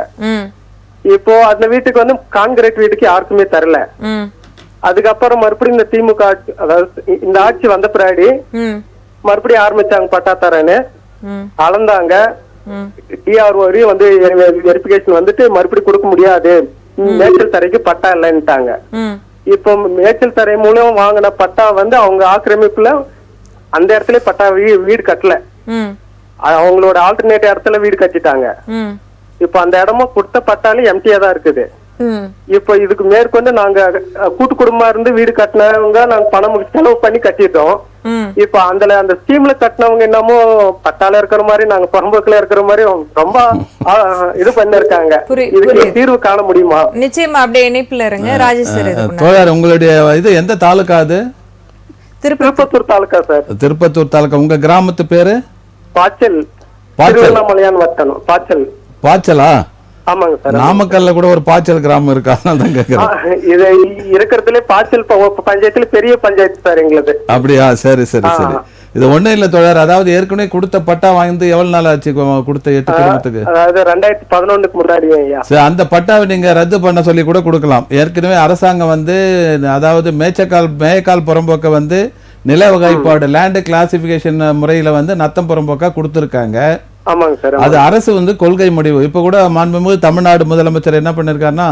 இப்போ அந்த வீட்டுக்கு வந்து கான்கிரீட் வீட்டுக்கு யாருக்குமே தரல. அதுக்கப்புறம் மறுபடியும் இந்த திமுக ஆட்சி, அதாவது இந்த ஆட்சி வந்த பின்னாடி மறுபடியும் ஆரம்பிச்சாங்க பட்டா தரேன்னு. அளந்தாங்க. டிஆர்ஓ வந்து வெரிஃபிகேஷன் வந்துட்டு மறுபடியும் கொடுக்க முடியாது, மேய்ச்சல் தரைக்கு பட்டா இல்லைன்னுட்டாங்க. இப்போ மேய்ச்சல் தரை மூலம் வாங்கின பட்டா வந்து அவங்க ஆக்கிரமிப்புல அந்த இடத்துல பட்டா வீடு கட்டல. அவங்களோட ஆல்டர்னேட் இடத்துல வீடு கட்டிட்டாங்க. இப்ப அந்த இடமும் கொடுத்த பட்டாலும் எம்டியா தான் இருக்குது. இப்ப இதுக்கு மேற்கொண்டு நாங்க கூட்டு குடும்பமா இருந்து வீடு கட்டினவங்க நாங்க பணம் செலவு பண்ணி கட்டிட்டோம். இப்ப அந்த ஸ்கீம்ல கட்டினவங்க என்னமோ பட்டால இருக்கிற மாதிரி நாங்க புறம்போக்குல இருக்கிற மாதிரி ரொம்ப இது பண்ணிருக்காங்க. இதுக்கு தீர்வு காண முடியுமா? நிச்சயமா அப்படியே இணைப்புல இருங்க ராஜேஷ் சார். தோழர் உங்களுடைய இது எந்த தாலுக்கா? அது திருப்பத்தூர் தாலுக்கா சார். திருப்பத்தூர் தாலுக்கா. உங்க கிராமத்து பேரு? பாச்சல். திருவண்ணாமலையான் வட்டணும். பாச்சல். பாச்சலா? ஆமாங்க சார். நாமக்கல்ல கூட ஒரு பாச்சல் கிராமம் இருக்கா? இது இருக்கிறதுல பாச்சல் பஞ்சாயத்துல பெரிய பஞ்சாயத்து சார் எங்களுக்கு. அப்படியா? சரி சரி சரி. இது ஒண்ணும் இல்ல தோழர், அதாவது ஏற்கனவே கொடுத்த பட்டா வாங்கி எவ்வளவு நாள் ஆச்சு கொடுத்த 8 குடும்பத்துக்கு? அதாவது 2011க்கு முன்னாடி. அந்த பட்டாவை நீங்க ரத்து பண்ண சொல்லி கூட கொடுக்கலாம். ஏற்கனவே அரசாங்கம் வந்து அதாவது மேயக்கால் புறம்போக்க வந்து நில வகைப்பாடு லேண்ட் கிளாசிபிகேஷன் முறையில வந்து நத்தம் புறம்போக்கா கொடுத்துருக்காங்க. அது அரசு வந்து கொள்கை முடிவு. இப்ப கூட மாண்புமிகு தமிழ்நாடு முதலமைச்சர் என்ன பண்ணிருக்காருன்னா,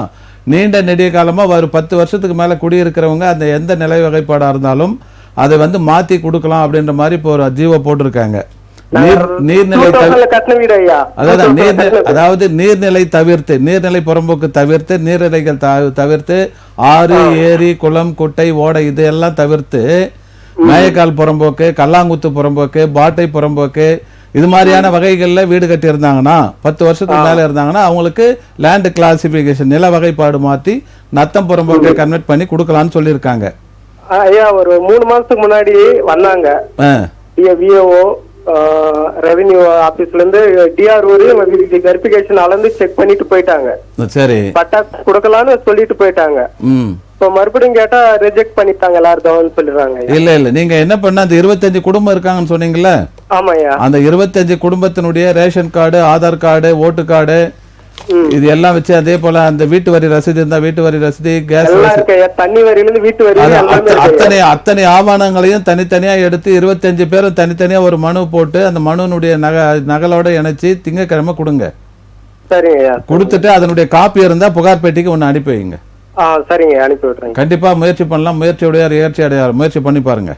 நீண்ட நெடிய காலமா ஒரு 10 வருஷத்துக்கு மேல குடியிருக்கிறவங்க அந்த எந்த நிலை வகைப்பாடா இருந்தாலும் அதை வந்து மாத்தி கொடுக்கலாம் அப்படின்ற மாதிரி இப்போ ஒரு ஜீவோ போட்டிருக்காங்க. அதாவது நீர்நிலை தவிர்த்து, நீர்நிலை புறம்போக்கு தவிர்த்து, நீர்நிலைகள் தவிர்த்து, ஆறு ஏரி குளம் குட்டை ஓடை இது எல்லாம் தவிர்த்து மேயக்கால் புறம்போக்கு, கல்லாங்குத்து புறம்போக்கு, பாட்டை புறம்போக்கு இது மாதிரியான வகைகள்ல வீடு கட்டி இருந்தாங்கன்னா 10 வருஷத்துக்கு மேல இருந்தாங்கன்னா அவங்களுக்கு லேண்ட் கிளாசிபிகேஷன் நில வகைப்பாடு மாத்தி நத்தம் புறம்போக்கை கன்வெர்ட் பண்ணி கொடுக்கலாம்னு சொல்லியிருக்காங்க. ஐயா ஒரு 3 மாசத்துக்கு முன்னாடி வந்தாங்க விஓஓ ரெவென்யூ ஆபீஸ்ல இருந்து டிஆர்ஓ வெரிஃபிகேஷன் அளந்து செக் பண்ணிட்டு போயிட்டாங்க. சரி, பட்டா கொடுக்கலாம்னு சொல்லிட்டு போயிட்டாங்க. இப்ப மறுபடியும் கேட்டா ரிஜெக்ட் பண்ணிட்டாங்க எல்லாரும் சொல்லிடுறாங்க. இல்ல இல்ல, நீங்க என்ன பண்ண அந்த 25 குடும்பம் இருக்காங்கன்னு சொன்னீங்கல்ல, ஆமாய்யா, அந்த 25 குடும்பத்தினுடைய ரேஷன் கார்டு, ஆதார் கார்டு, ஓட்டு கார்டு இது எல்லாம் வச்சு, அதே போல அந்த வீட்டு வரி ரசீது இருந்தா வீட்டு வரி ரசீது, கேஸ் தண்ணி வரியிலிருந்து வீட்டு வரி அத்தனை ஆவணங்களையும் தனித்தனியா எடுத்து 25 பேரும் தனித்தனியா ஒரு மனு போட்டு அந்த மனுனுடைய நகலோட இணைச்சு திங்கக்கிழமை கொடுங்க. சரிங்க, கொடுத்துட்டு அதனுடைய காப்பி இருந்தா புகார் பெட்டிக்கு ஒன்னு அனுப்பி வைங்க. சரிங்க, அனுப்பி விட்டுறேன். கண்டிப்பா முயற்சி பண்ணலாம். முயற்சியுடைய முயற்சி அடையார் முயற்சி பண்ணி பாருங்க.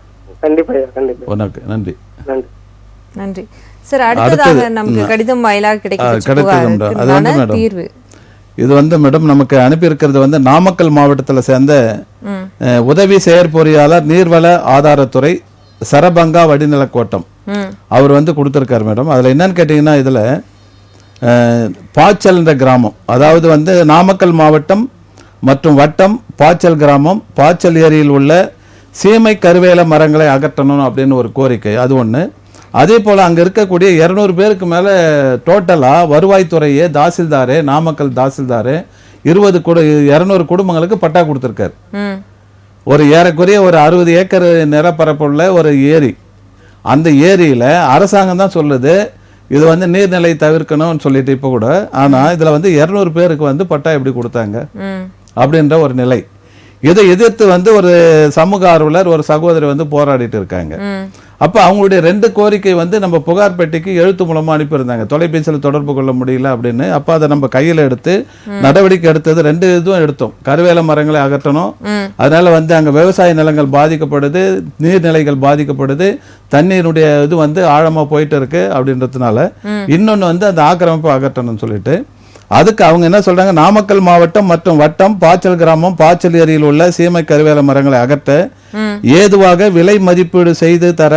கண்டிப்பா கண்டிப்பா. உனக்கு நன்றி. நன்றி சார். அடுத்ததாக நமக்கு கடிதம் வாயிலாக கிடைக்கும் தீர்வு இது வந்து மேடம் நமக்கு அனுப்பி இருக்கிறது வந்து நாமக்கல் மாவட்டத்தில் சேர்ந்த உதவி செயற்பொறியாளர் நீர்வள ஆதாரத்துறை சரபங்கா வடிநிலக்கோட்டம் அவர் வந்து கொடுத்திருக்காரு மேடம். அதுல என்னன்னு கேட்டீங்கன்னா, இதுல பாச்சல் என்ற கிராமம், அதாவது வந்து நாமக்கல் மாவட்டம் மற்றும் வட்டம் பாச்சல் கிராமம், பாச்சல் ஏரியில் உள்ள சீமை கருவேல மரங்களை அகற்றணும் அப்படின்னு ஒரு கோரிக்கை, அது ஒன்று. அதே போல் அங்கே இருக்கக்கூடிய 200 பேருக்கு மேலே டோட்டலாக வருவாய்த்துறையே தாசில்தாரு, நாமக்கல் தாசில்தாரு 200 குடும்பங்களுக்கு பட்டா கொடுத்துருக்காரு. ஒரு ஏறக்குறைய ஒரு 60 ஏக்கர் நிலப்பரப்புள்ள ஒரு ஏரி. அந்த ஏரியில் அரசாங்கம் தான் சொல்லுது இது வந்து நீர்நிலை தவிர்க்கணும்னு சொல்லிட்டு இப்போ கூட. ஆனால் இதில் வந்து 200 பேருக்கு வந்து பட்டா எப்படி கொடுத்தாங்க அப்படின்ற ஒரு நிலை. இதை எதிர்த்து வந்து ஒரு சமூக ஆர்வலர் ஒரு சகோதரி வந்து போராடிட்டு இருக்காங்க. அப்ப அவங்களுடைய 2 கோரிக்கை வந்து நம்ம புகார் பெட்டிக்கு எழுத்து மூலமா அனுப்பியிருந்தாங்க. தொலைபேசியில் தொடர்பு கொள்ள முடியல அப்படின்னு. அப்ப அதை நம்ம கையில எடுத்து நடவடிக்கை எடுத்தது 2 இதுவும் எடுத்தோம். கருவேல மரங்களை அகற்றணும், அதனால வந்து அங்க விவசாய நிலங்கள் பாதிக்கப்படுது, நீர்நிலைகள் பாதிக்கப்படுது, தண்ணீருடைய இது வந்து ஆழமா போயிட்டு இருக்கு அப்படின்றதுனால இன்னொன்னு வந்து அந்த ஆக்கிரமிப்பு அகற்றணும்னு சொல்லிட்டு அதுக்கு அவங்க என்ன சொல்றாங்க, நாமக்கல் மாவட்டம் மற்றும் வட்டம் பாச்சல் கிராமம் பாச்சல் ஏரியில் உள்ள சீமை கருவேல மரங்களை அகற்ற ஏதுவாக விலை மதிப்பீடு செய்து தர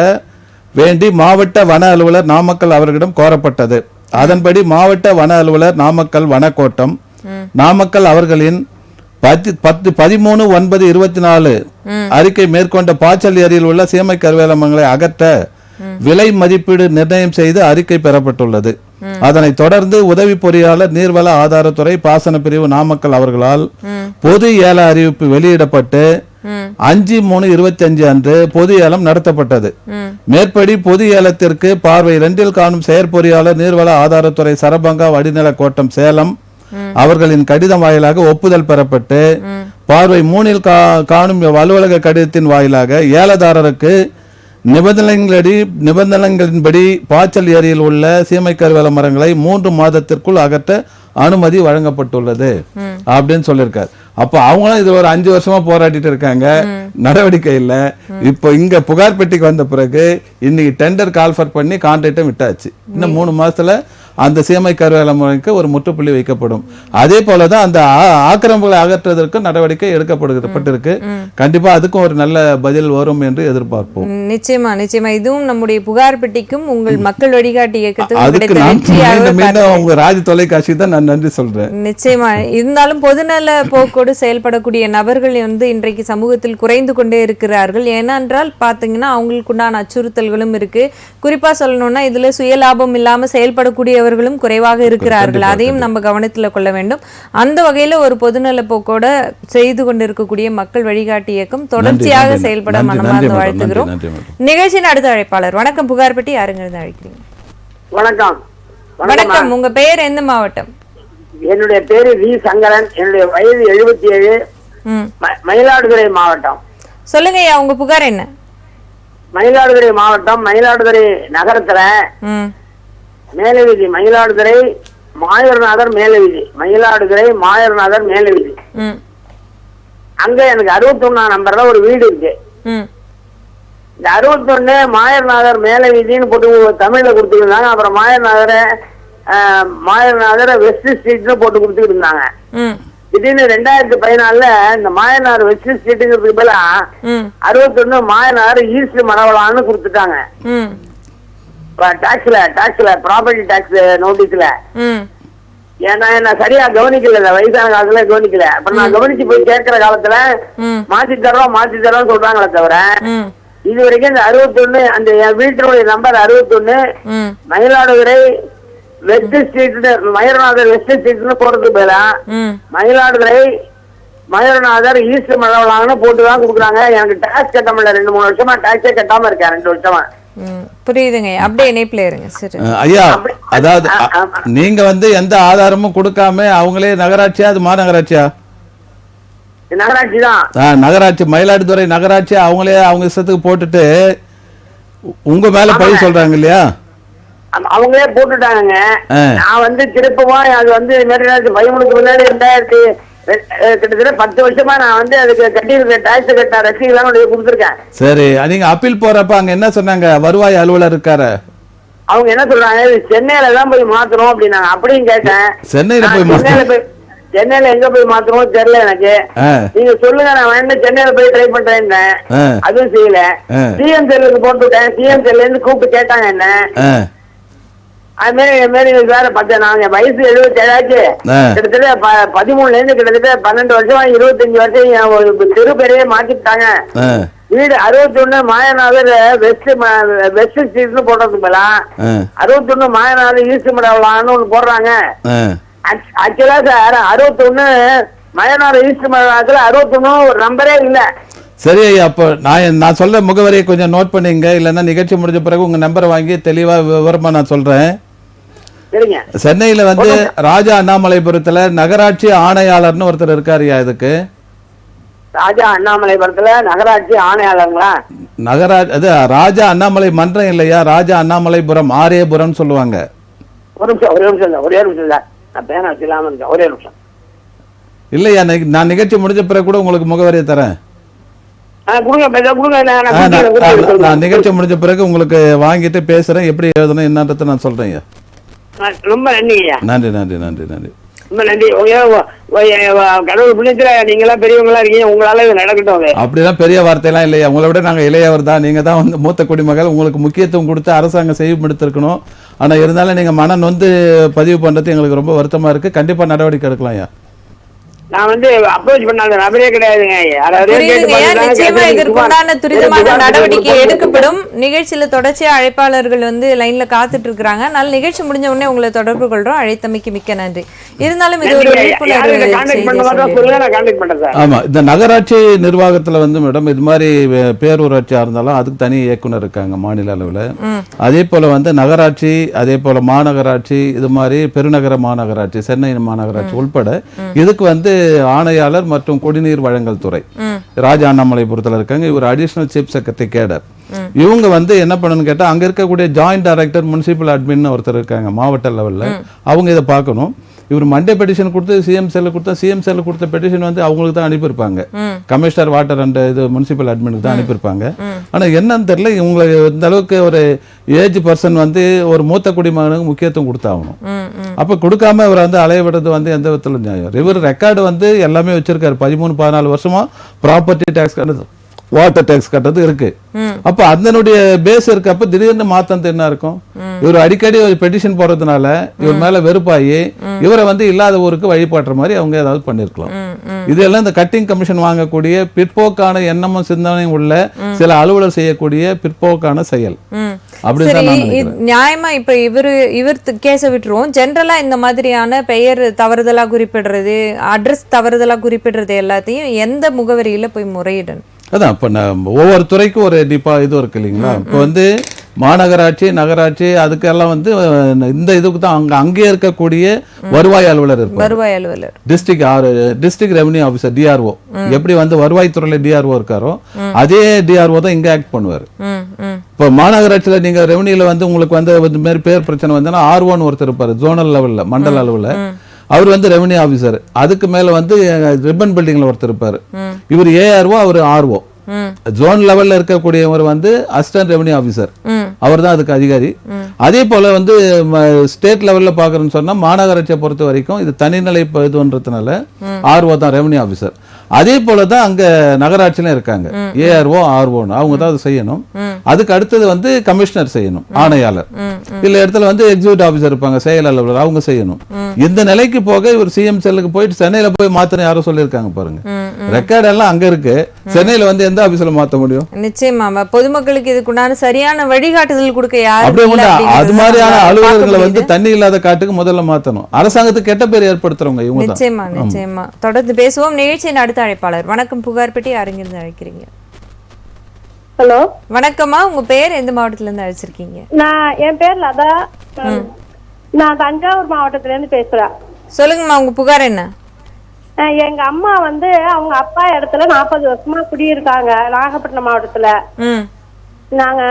வேண்டி மாவட்ட வன அலுவலர் நாமக்கல் அவர்களிடம் கோரப்பட்டது. அதன்படி மாவட்ட வன அலுவலர் நாமக்கல் வனக்கோட்டம் நாமக்கல் அவர்களின் 13/9/24 அறிக்கை மேற்கொண்ட பாச்சல் ஏரியில் உள்ள சீமை கருவேல மரங்களை அகற்ற விலை மதிப்பீடு நிர்ணயம் செய்து அறிக்கை பெறப்பட்டுள்ளது. அதனைத் தொடர்ந்து உதவி பொறியாளர் நீர்வள ஆதாரத்துறை பாசன பிரிவு நாமக்கல் அவர்களால் பொது ஏல அறிவிப்பு வெளியிடப்பட்டு 5/3/25 அன்று பொது ஏலம் நடத்தப்பட்டது. மேற்படி பொது ஏலத்திற்கு பார்வை 2இல் காணும் செயற்பொறியாளர் நீர்வள ஆதாரத்துறை சரபங்கா வடிநில கோட்டம் சேலம் அவர்களின் கடிதம் வாயிலாக ஒப்புதல் பெறப்பட்டு பார்வை 3இல் காணும் அலுவலக கடிதத்தின் வாயிலாக ஏலதாரருக்கு நிபந்தனைகளின்படி பாச்சல் ஏரியில் உள்ள சீமை கருவேல மரங்களை 3 மாதத்திற்குள் அகற்ற அனுமதி வழங்கப்பட்டுள்ளது அப்படின்னு சொல்லியிருக்கார். அப்போ அவங்களும் இது ஒரு 5 வருஷமா போராடிட்டு இருக்காங்க, நடவடிக்கை இல்லை. இப்போ இங்க புகார் பெட்டிக்கு வந்த பிறகு இன்னைக்கு டெண்டர் கால்ஃபர் பண்ணி கான்ட்ராக்டும் விட்டாச்சு. இன்னும் 3 மாசத்துல அந்த சீமை கருவேல முறைக்கு ஒரு முற்றுப்புள்ளி வைக்கப்படும். அதே போலதான் அந்த ஆக்கிரமிப்புகளை அகற்றுவதற்கு நடவடிக்கை எடுக்கப்பட்டிருக்கு. கண்டிப்பா அதுக்கும் ஒரு நல்ல பதில் வரும் என்று எதிர்பார்ப்போம். நிச்சயமா நிச்சயமா. இதுவும் நம்முடைய புகார் பெட்டிக்கும் உங்கள் மக்கள் வழிகாட்டி இயக்கத்துக்கும் அதுக்கு கிடைத்த நான் வெற்றியாக மீண்டும் உங்க ராஜ் தொலைக்காட்சி தான் நான் நன்றி சொல்றேன். நிச்சயமா. இருந்தாலும் பொதுநல போக்கோடு செயல்படக்கூடிய நபர்கள் வந்து இன்றைக்கு சமூகத்தில் குறைந்து கொண்டே இருக்கிறார்கள். ஏனென்றால் பாத்தீங்கன்னா அவங்களுக்கு உண்டான அச்சுறுத்தல்களும் இருக்கு. குறிப்பா சொல்லணும்னா இதுல சுயலாபம் இல்லாம செயல்படக்கூடியவர்களும் குறைவாக இருக்கிறார்கள். அதையும் நம்ம கவனத்துல கொள்ள வேண்டும். அந்த வகையில ஒரு பொதுநல போக்கோட செய்து கொண்டிருக்கக்கூடிய மக்கள் வழிகாட்டி இயக்கம் தொடர்ச்சியாக செயல்பட மனமார்ந்த வாழ்த்துகிறோம். நிகழ்ச்சியின் அடுத்த அழைப்பாளர். வணக்கம், புகார் பெட்டி யாருங்க அழைக்கிறீங்க? வணக்கம். வணக்கம், உங்க பெயர் எந்த மாவட்டம்? என்னுடைய பேரு வி சங்கரன். என்னுடைய வயது 77. மயிலாடுதுறை மாவட்டம். சொல்லுங்க ஐயா, உங்க புகார் என்ன? மயிலாடுதுறை மாவட்டம், மயிலாடுதுறை நகரத்துல மேலவீதி, மயிலாடுதுறை மாயூரநாதர் மேலவீதி, மயிலாடுதுறை மாயூரநாதர் மேலவீதி. அங்க எனக்கு 61 நம்பர்ல ஒரு வீடு இருக்கு. இந்த 61 மாயூரநாதர் மேலவீதின்னு போட்டு தமிழ்ல கொடுத்துருந்தாங்க. அப்புறம் மாயூரநாதர் வெஸ்ட் ஸ்ட்ரீட்னு போட்டு கொடுத்துட்டு இருந்தாங்க. திடீர்னு 2014 இந்த மாயனார் வெஸ்ட் ஸ்ட்ரீட்டுங்கிறதுக்கு பதிலா 61 மாயனார் ஈஸ்ட் மரவலான்னு கொடுத்துட்டாங்க. டாக்ஸ்ல ப்ராப்பர்ட்டி டாக்ஸ் நோட்டீஸ்ல. ஏன்னா என்ன சரியா கவனிக்கல, இந்த வயசான காலத்துல கவனிக்கல. அப்ப நான் கவனிச்சு போய் கேட்கிற காலத்துல மாத்தி தரோம் சொல்றாங்களே தவிர இது வரைக்கும் இந்த 61 அந்த என் வீட்டினுடைய number 61 Mayiladuthurai west street, Mayuranathar west ஸ்ட்ரீட்னு போறதுக்கு பதிலா மயிலாடுதுறை மயூரநாதர் ஈஸ்ட் மரவலான்னு போட்டுதான் கொடுக்குறாங்க. எனக்கு டாக்ஸ் கட்ட முடியல. 2-3 வருஷமா டாக்ஸே கட்டாம இருக்கேன். 2 வருஷமா. புரியுதுங்க. அப்படியே இணைப்புல இருங்க. சரி ஐயா, அதாவது நீங்க வந்து எந்த ஆதாரமும் கொடுக்காம அவங்களே நகராட்சியா அது மாநகராட்சியா? நகராட்சி தான். நகராட்சி, மயிலாடுதுறை நகராட்சி அவங்களே அவங்க இஷ்டத்துக்கு போட்டுட்டு உங்க மேல பழி சொல்றாங்க இல்லையா? அவங்களே போட்டுட்டாங்க. நான் வந்து திருப்பமா அது வந்து 2013 முன்னாடி 2000 கிட்டத்தட்ட 10 வருஷமா நான் வந்து அதுக்கு கட்டியிருக்கேன். டாக்ஸ் கட்ட ரசீதெல்லாம் கொடுத்துருக்கேன். சரி, நீங்க அப்பீல் போறப்ப அங்க என்ன சொன்னாங்க? வருவாய் அலுவலர் இருக்காரு, அவங்க என்ன சொல்றாங்க, சென்னையில தான் போய் மாத்தணும் அப்படின்னாங்க. அப்படியும் கேட்டேன். சென்னையில எங்க போய் மாத்தணும் தெரியல எனக்கு. நீங்க சொல்லுங்க, நான் வேண்டாம் சென்னையில போய் ட்ரை பண்றேன். அதுவும் செய்யல. சிஎம் செல்லுக்கு போட்டுவிட்டேன். சிஎம் செல்ல இருந்து கூப்பிட்டு கேட்டாங்க என்ன. அது மாதிரி வேற நாங்க வயசு 77 ஆச்சு. கிட்டத்தட்ட 13ல இருந்து கிட்டத்தட்ட 12 வருஷமா 25 வருஷம் தெரு பேரையே மாத்திட்டாங்க. வீடு 61 மாயநாதர் வெஸ்ட் ஸ்ட்ரீட்னு போடுறதுக்கு மேல 61 மாயநாதர் ஈஸ்ட் மரவலான்னு ஒண்ணு போடுறாங்க. ஆக்சுவலா சார் 61 மயநாதர் ஈஸ்ட் மரவலாத்துல 61 ஒரு நம்பரே இல்ல. சரி ஐயா, அப்போ நான் சொல்ற முகவரியை கொஞ்சம் நோட் பண்ணிங்க. இல்லைன்னா நிகழ்ச்சி முடிஞ்ச பிறகு உங்க நம்பரை வாங்கி தெளிவா விவரமா நான் சொல்றேன். சென்னையில வந்து ராஜா அண்ணாமலைபுரத்துல நகராட்சி ஆணையாளர்னு ஒருத்தர் இருக்காரு. இதுக்கு ராஜா அண்ணாமலைபுரத்துல நகராட்சி ஆணையாளருங்களா? அது ராஜா அண்ணாமலை மன்றம் இல்லையா, ராஜா அண்ணாமலைபுரம், ஆரியபுரம் சொல்லுவாங்க. ஒரே நிமிஷம் நான் பேனா வச்சுலாம இருக்கேன். ஒரே நிமிஷம். இல்லையா, நான் நிகழ்ச்சி முடிஞ்ச பிறகு கூட உங்களுக்கு முகவரியை தரேன். நான் நிகழ்ச்சி முடிஞ்ச பிறகு உங்களுக்கு வாங்கிட்டு பேசுறேன். எப்படி எழுதணும் என்னன்றதை நான் சொல்றேன். ரொம்ப நன்றிங்க. நன்றி நன்றி நன்றி நன்றி. ரொம்ப நன்றி. கடவுள் புண்ணியத்துல நீங்க எல்லாம் பெரியவங்களா இருக்கீங்க. உங்களால இது நடக்கட்டும். அப்படிதான் பெரிய வார்த்தையெல்லாம் இல்லையா, உங்களை விட நாங்க இளையவர் தான். நீங்க தான் வந்து மூத்த குடிமகள். உங்களுக்கு முக்கியத்துவம் கொடுத்து அரசாங்கம் செய்யப்படுத்திருக்கணும். ஆனா இருந்தாலும் நீங்க மனம் வந்து பதிவு பண்றது எங்களுக்கு ரொம்ப வருத்தமா இருக்கு. கண்டிப்பா நடவடிக்கை எடுக்கலாம் ஐயா. நான் வந்து அப்ரோச் பண்ணாத நபரே கிடையாதுங்க. நிச்சயமா இதற்குண்டான துரிதமான நடவடிக்கை எடுக்கப்படும். நிகழ்ச்சியில தொடர்ச்சியா அழைப்பாளர்கள் வந்து லைன்ல காத்துட்டு இருக்காங்க. அதனால நிகழ்ச்சி முடிஞ்ச உடனே உங்களை தொடர்பு கொள்றோம். அழைத்தமைக்கு மிக்க நன்றி. இருந்தாலும் இது ஒரு ஆமா, இந்த நகராட்சி நிர்வாகத்துல வந்து மேடம் இது மாதிரி பேரூராட்சியா இருந்தாலும் அதுக்கு தனி இயக்குனர் இருக்காங்க மாநில அளவுல. அதே போல வந்து நகராட்சி, அதே போல மாநகராட்சி, இது மாதிரி பெருநகர மாநகராட்சி, சென்னை மாநகராட்சி உள்பட இதுக்கு வந்து ஆணையாளர் மற்றும் குடிநீர் வழங்கல் துறை ராஜா அண்ணாமலைபுரத்தில் இருக்காங்க. இவர் அடிஷனல் சீஃப் செக்ரட்டரி கேடர். இவங்க வந்து என்ன பண்ணணும்னு கேட்டா அங்க இருக்கக்கூடிய ஜாயிண்ட் டைரக்டர் முனிசிபல் அட்மின் ஒருத்தர் இருக்காங்க மாவட்ட லெவல்ல. அவங்க இதை பார்க்கணும். இவர் மண்டே பெட்டிஷன் கொடுத்து சிஎம் செல்ல கொடுத்தா சிஎம் செல்ல கொடுத்த பெட்டிஷன் வந்து அவங்களுக்கு தான் அனுப்பியிருப்பாங்க, கமிஷனர் வாட்டர் அண்ட் இது முனிசிபல் அட்மினுக்கு தான் அனுப்பியிருப்பாங்க. ஆனா என்னன்னு தெரியல, இவங்களுக்கு இந்த அளவுக்கு ஒரு ஏஜ் பர்சன் வந்து ஒரு மூத்த குடிமகனுக்கு முக்கியத்துவம் கொடுத்தாகணும். அப்ப கொடுக்காம இவர் வந்து அலைய விடுறது வந்து எந்த விதத்துல நியாயம்? இவர் ரெக்கார்டு வந்து எல்லாமே வச்சிருக்காரு, 13-14 வருஷமா ப்ராப்பர்ட்டி டேக்ஸ் கட்டுறது, வாட்டர் டேக்ஸ் கட்டுறது இருக்கு. அப்ப அதனுடைய பேஸ் இருக்கு. அப்ப திடீர்னு மாத்தம் என்ன இருக்கும்? இவர் அடிக்கடி ஒரு பெட்டிஷன் போடுறதுனால இவர் மேல வெறுப்பாயி இவரை வந்து இல்லாத ஊருக்கு வழிபாட்டுற மாதிரி அவங்க ஏதாவது பண்ணிருக்கலாம். இதெல்லாம் இந்த கட்டிங் கமிஷன் வாங்கக்கூடிய பிற்போக்கான எண்ணமும் சிந்தனையும் உள்ள சில அலுவலர் செய்யக்கூடிய பிற்போக்கான செயல். நியாயமா இப்ப இவர் கேஸ விட்டுருவோம். ஜெனரலா இந்த மாதிரியான பெயர் தவறுதலா குறிப்பிடுறது, அட்ரஸ் தவறுதலா குறிப்பிடுறது எல்லாத்தையும் எந்த முகவரியில போய் முறையிடணும்? அதான் இப்ப ஒவ்வொரு துறைக்கும் ஒரு இது இருக்கு இல்லைங்களா? இப்ப வந்து மாநகராட்சி, நகராட்சி, அதுக்கெல்லாம் வந்து இந்த இதுக்கு தான் அங்கே இருக்கக்கூடிய வருவாய் அலுவலர் இருப்பார், வருவாய் அலுவலர், டிஸ்ட்ரிக்ட் ரெவன்யூ ஆபீசர், டிஆர்ஓ. எப்படி வந்து வருவாய்த்துறையில டிஆர்ஓ இருக்காரோ அதே டிஆர்ஓ தான் இங்க ஆக்ட் பண்ணுவார். இப்ப மாநகராட்சியில நீங்க ரெவன்யூல வந்து உங்களுக்கு வந்து இந்த மாதிரி பேர் பிரச்சனை வந்தா ஆர்ஓன்னு ஒருத்தர் இருப்பாரு, ஜோனல் லெவல்ல, மண்டல அளவுல. அவர் வந்து ரெவன்யூ ஆபீசர். அதுக்கு மேல வந்து ரிப்பன் பில்டிங்ல ஒருத்தர் இருப்பாரு, இவர் ஏஆர்ஓ, அவர் ஆர்ஓ. ஜோன் லெவல்ல இருக்கக்கூடியவர் வந்து அசிஸ்டன்ட் ரெவன்யூ ஆபீசர், அவர் தான் அதுக்கு அதிகாரி. அதே போல வந்து ஸ்டேட் லெவல்ல பாக்குறேன்னு சொன்னா மாநகராட்சியை பொறுத்த வரைக்கும் இது தனிநிலை இதுன்றதுனால ஆர்ஓ தான் ரெவன்யூ ஆபீசர். அதே போலதான் அங்க நகராட்சியிலும் இருக்காங்க, ஏஆர்ஓ, ஆர்ஓன்னு அவங்க தான் அதை செய்யணும். அதுக்கு அடுத்தது வந்து கமிஷனர் செய்யணும், ஆணையாளர். இல்ல இடத்துல வந்து எக்ஸிக்யூட்டிவ் ஆபீசர் இருப்பாங்க, செயல் அலுவலர், அவங்க செய்யணும். இந்த நிலைக்கு போக இவர் சிஎம் செல்லுக்கு போயிட்டு சென்னையில போய் மாத்தணும் யாரும் சொல்லியிருக்காங்க பாருங்க. ரெக்கார்ட் எல்லாம் அங்க இருக்கு, சென்னையில வந்து எந்த ஆபீஸ்ல மாத்த முடியும்? நிச்சயமா பொதுமக்களுக்கு இதுக்குண்டான சரியான வழிகாட்டுதல் கொடுக்க யாரும் அது மாதிரியான அலுவலர்களை வந்து தண்ணி இல்லாத காட்டுக்கு முதல்ல மாத்தணும். அரசாங்கத்துக்கு கெட்ட பேர் ஏற்படுத்துறவங்க இவங்க. நிச்சயமா நிச்சயமா. தொடர்ந்து பேசுவோம். நிகழ்ச்சியின் அடுத்த அழைப்பாளர். வணக்கம், புகார் பெட்டி, யாருங்கிருந்து அழைக்கிறீங்க? ஹலோ, வணக்கம்மா. உங்க பேர் எந்த மாவட்டத்துல இருந்து அழைச்சிருக்கீங்க? என் பேர் லதா. நான் தஞ்சாவூர் மாவட்டத்துல இருந்து பேசுறேன். சொல்லுங்கம்மா, உங்க புகார் என்ன? எங்க அம்மா வந்து அவங்க அப்பா இடத்துல 40 வருஷமா குடியிருக்காங்க, நாகப்பட்டினம் மாவட்டத்துல. நாங்க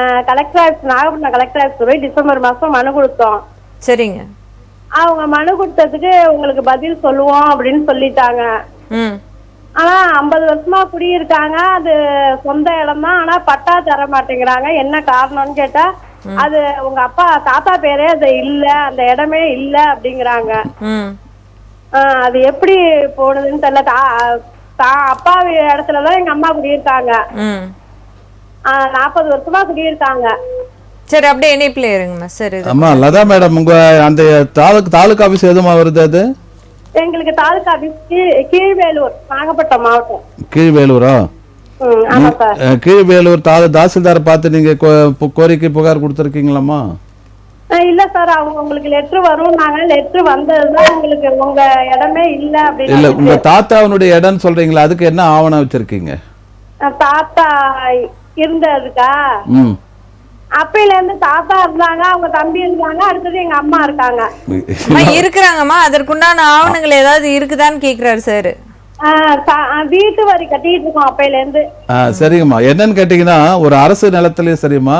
நாகப்பட்டினம் கலெக்டர் ஆஃபீஸ் போய் டிசம்பர் மாசம் மனு கொடுத்தோம். சரிங்க. அவங்க மனு கொடுத்ததுக்கு உங்களுக்கு பதில் சொல்லுவோம் அப்படின்னு சொல்லிட்டாங்க. ஆனா 50 வருஷமா குடியிருக்காங்க, அது சொந்த இடம் தான். ஆனா பட்டா தர மாட்டேங்கிறாங்க. என்ன காரணம்னு கேட்டா அது உங்க அப்பா தாத்தா பேரே அது இல்ல, அந்த இடமே இல்ல அப்படிங்கிறாங்க. அது எப்படி போனதுன்னு தெரியல. அப்பா இடத்துலதான் எங்க அம்மா குடியிருக்காங்க, 40 வருஷமா குடியிருக்காங்க. சரி, அப்படியே இணைப்புல இருங்கம்மா. சரி. அம்மா லதா மேடம், உங்க அந்த தாலுகா ஆபீஸ் எதுமா வருது? அது எங்களுக்கு தாலுகா ஆபீஸ் கீழ்வேலூர், நாகப்பட்டினம் மாவட்டம். கீழ்வேலூரா? கீழ்வேலூர் தாசில்தாரை பார்த்து நீங்க கோரிக்கை புகார் கொடுத்துருக்கீங்களாம்மா? இல்ல சார், அவங்க உங்களுக்கு லெட்டர் வரும், நாங்க லெட்டர் வந்ததுதான் உங்களுக்கு உங்க இடமே இல்ல அப்படின்னு. இல்ல, உங்க தாத்தாவுடைய இடம்னு சொல்றீங்களா, அதுக்கு என்ன ஆவணம் வச்சிருக்கீங்க? தாத்தா இருந்ததுக்கா? அப்பையில இருந்து தாத்தா இருந்தாங்க, அவங்க தம்பி இருந்தாங்க, அடுத்தது எங்க அம்மா இருக்காங்க. இருக்கிறாங்கம்மா. அதற்குண்டான ஆவணங்கள் ஏதாவது இருக்குதான்னு கேக்குறாரு சார். வீட்டு வரி கட்டிட்டு இருக்கோம் அப்பையில இருந்து. சரிங்கம்மா. என்னன்னு கேட்டீங்கன்னா, ஒரு அரசு நிலத்திலயும் சரிம்மா,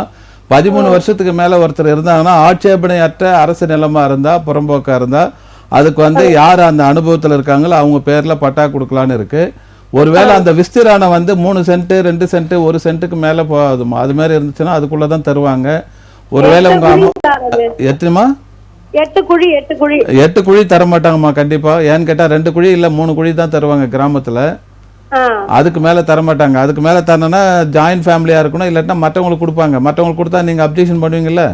13 வருஷத்துக்கு மேல ஒருத்தர் இருந்தாங்கன்னா ஆட்சேபனையற்ற அரசு நிலமா இருந்தா, புறம்போக்கா இருந்தா, அதுக்கு வந்து யார் அந்த அனுபவத்துல இருக்காங்களோ அவங்க பேர்ல பட்டா கொடுக்கலான்னு இருக்கு. ஒருவேளை அந்த விஸ்திரானம் வந்து 3 சென்ட், 2 சென்ட், 1 சென்ட்டுக்கு மேல போகுதுமா, அது மாதிரி இருந்துச்சுன்னா அதுக்குள்ளதான் தருவாங்க. ஒருவேளை உங்க அம்மா எத்தனைமா? 8 குழி தர மாட்டாங்கம்மா கண்டிப்பா. ஏன்னு கேட்டா 2 குழி இல்ல 3 குழி தான் தருவாங்க கிராமத்துல. அதுக்கு மேல தர மாட்டாங்க. அதுக்கு மேல தரணும்னா ஜாயிண்ட் ஃபேமிலியா இருக்கணும், இல்லாட்டா மற்றவங்களுக்கு கொடுப்பாங்க. மற்றவங்களுக்கு கொடுத்தா நீங்க அப்ஜெக்ஷன் பண்ணுவீங்கல்ல?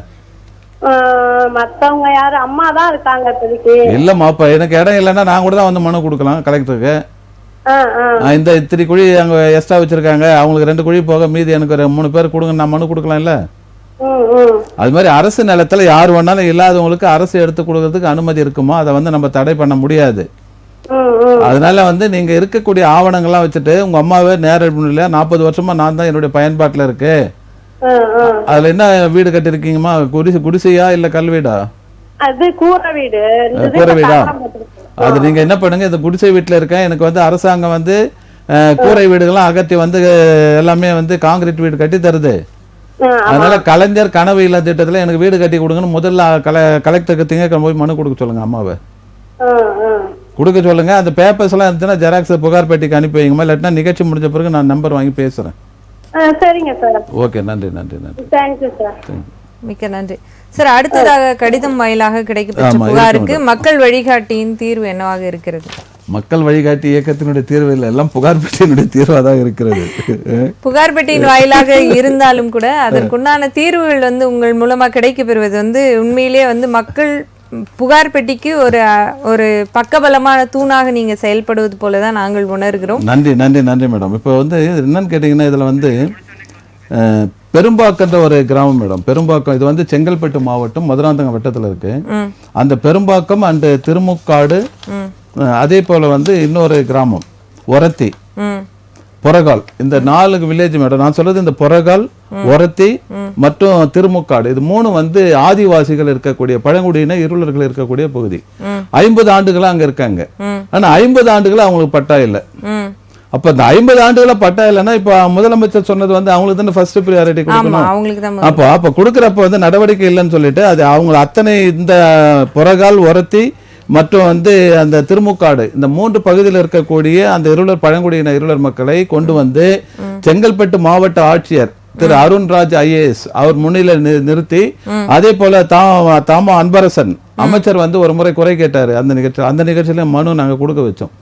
மத்தவங்க யாரு? அம்மா தான் இருக்காங்க. இல்லம்மா, இப்ப எனக்கு இடம் இல்லைன்னா நான் கூட தான் வந்து மனு கொடுக்கலாம் கலெக்டருக்கு. இந்த 3 குழி அங்க எக்ஸ்ட்ரா வச்சிருக்காங்க, அவங்களுக்கு 2 குழி போக மீதி எனக்கு 3 பேர் கொடுங்க, நான் மனு கொடுக்கலாம் இல்ல? அது மாதிரி அரசு நிலத்துல யார் வேணாலும் இல்லாதவங்களுக்கு அரசு எடுத்து கொடுக்கறதுக்கு அனுமதி இருக்குமா, அதை வந்து நம்ம தடை பண்ண முடியாது. அதனால வந்து நீங்க இருக்கக்கூடிய ஆவணங்கள்லாம் வச்சுட்டு உங்க அம்மாவே நேரம் 40 வருஷமா நான் தான் என்னுடைய பயன்பாட்டுல இருக்கு, அதுல என்ன வீடு கட்டிருக்கீங்கம்மா? குடிசையா இல்ல கல் வீடா? கூரை வீடு. கூரை வீடா? அது நீங்க என்ன பண்ணுங்க, இந்த குடிசை வீட்டுல இருக்கேன், எனக்கு வந்து அரசாங்கம் வந்து கூரை வீடுகள்லாம் அகற்றி வந்து எல்லாமே வந்து காங்கிரீட் வீடு கட்டி தருது. அதனால கலைஞர் கனவு இல்ல திட்டத்துல எனக்கு வீடு கட்டி கொடுங்கன்னு முதல்ல கலெக்டருக்கு திங்கக்கிழமை போய் மனு கொடுக்க சொல்லுங்க அம்மாவை. கொடுக்க சொல்லுங்க. அந்த பேப்பர்ஸ் எல்லாம் இருந்துச்சுன்னா ஜெராக்ஸ் புகார் பெட்டிக்கு அனுப்பி வைங்கம்மா. இல்லாட்டினா நிகழ்ச்சி முடிஞ்ச பிறகு நான் நம்பர் வாங்கி பேசுறேன். சரிங்க சார். ஓகே, நன்றி நன்றி நன்றி. Thank you sir. மிக்க நன்றி சார். அடுத்ததாக கடிதம் வாயிலாக கிடைக்கப்பெற்ற புகாருக்கு மக்கள் வழிகாட்டியின் தீர்வு என்னவாக இருக்கிறது? மக்கள் வழிகாட்டி இயக்கத்தினுடைய தீர்வு இல்லை, எல்லாம் புகார் பெட்டியினுடைய தீர்வாக தான் இருக்கிறது. புகார் பெட்டியின் வாயிலாக இருந்தாலும் கூட அதற்குண்டான தீர்வுகள் வந்து உங்கள் மூலமா கிடைக்க பெறுவது வந்து உண்மையிலேயே வந்து மக்கள் புகார் பெட்டிக்கு ஒரு பக்கபலமான தூணாக நீங்க செயல்படுவது போலதான் நாங்கள் உணர்கிறோம். நன்றி நன்றி நன்றி மேடம். இப்போ வந்து என்னன்னு கேட்டீங்கன்னா, இதுல வந்து பெரும்பாக்கன்ற ஒரு கிராமம் மேடம். பெரும்பாக்கம் இது வந்து செங்கல்பட்டு மாவட்டம் மதுராந்தகம் வட்டத்தில் இருக்கு. அந்த பெரும்பாக்கம் அண்ட் திருமுக்காடு, அதே போல வந்து இன்னொரு கிராமம் ஒரத்தி, பொறகால், இந்த 4 வில்லேஜ் மேடம். நான் சொல்றது இந்த பொறகால், ஒரத்தி மற்றும் திருமுக்காடு, இது 3 வந்து ஆதிவாசிகள் இருக்கக்கூடிய பழங்குடியின இருளர்கள் இருக்கக்கூடிய பகுதி. 50 ஆண்டுகளா அங்க இருக்காங்க. ஆனா 50 ஆண்டுகளா அவங்களுக்கு பட்டா இல்லை. அப்ப இந்த 50 ஆண்டுகளா பட்டா இல்லைன்னா இப்ப முதலமைச்சர் சொன்னது வந்து அவங்களுக்கு தானே ஃபர்ஸ்ட் ப்ரியாரிட்டி கொடுக்கணும். அப்ப கொடுக்கறப்ப வந்து நடவடிக்கை இல்லைன்னு சொல்லிட்டு அது அவங்க அத்தனை இந்த பொறகால், ஒரத்தி மற்றும் வந்து அந்த திருமுக்காடு, இந்த 3 பகுதியில் இருக்கக்கூடிய அந்த இருளர் பழங்குடியின இருளர் மக்களை கொண்டு வந்து செங்கல்பட்டு மாவட்ட ஆட்சியர் திரு அருண்ராஜ் IAS அவர் முன்னிலை நிறுத்தி, அதே போல தாமா அன்பரசன் அமைச்சர் வந்து ஒரு முறை குறை கேட்டாரு அந்த நிகழ்ச்சியில மனு நாங்க கொடுக்க வச்சோம்.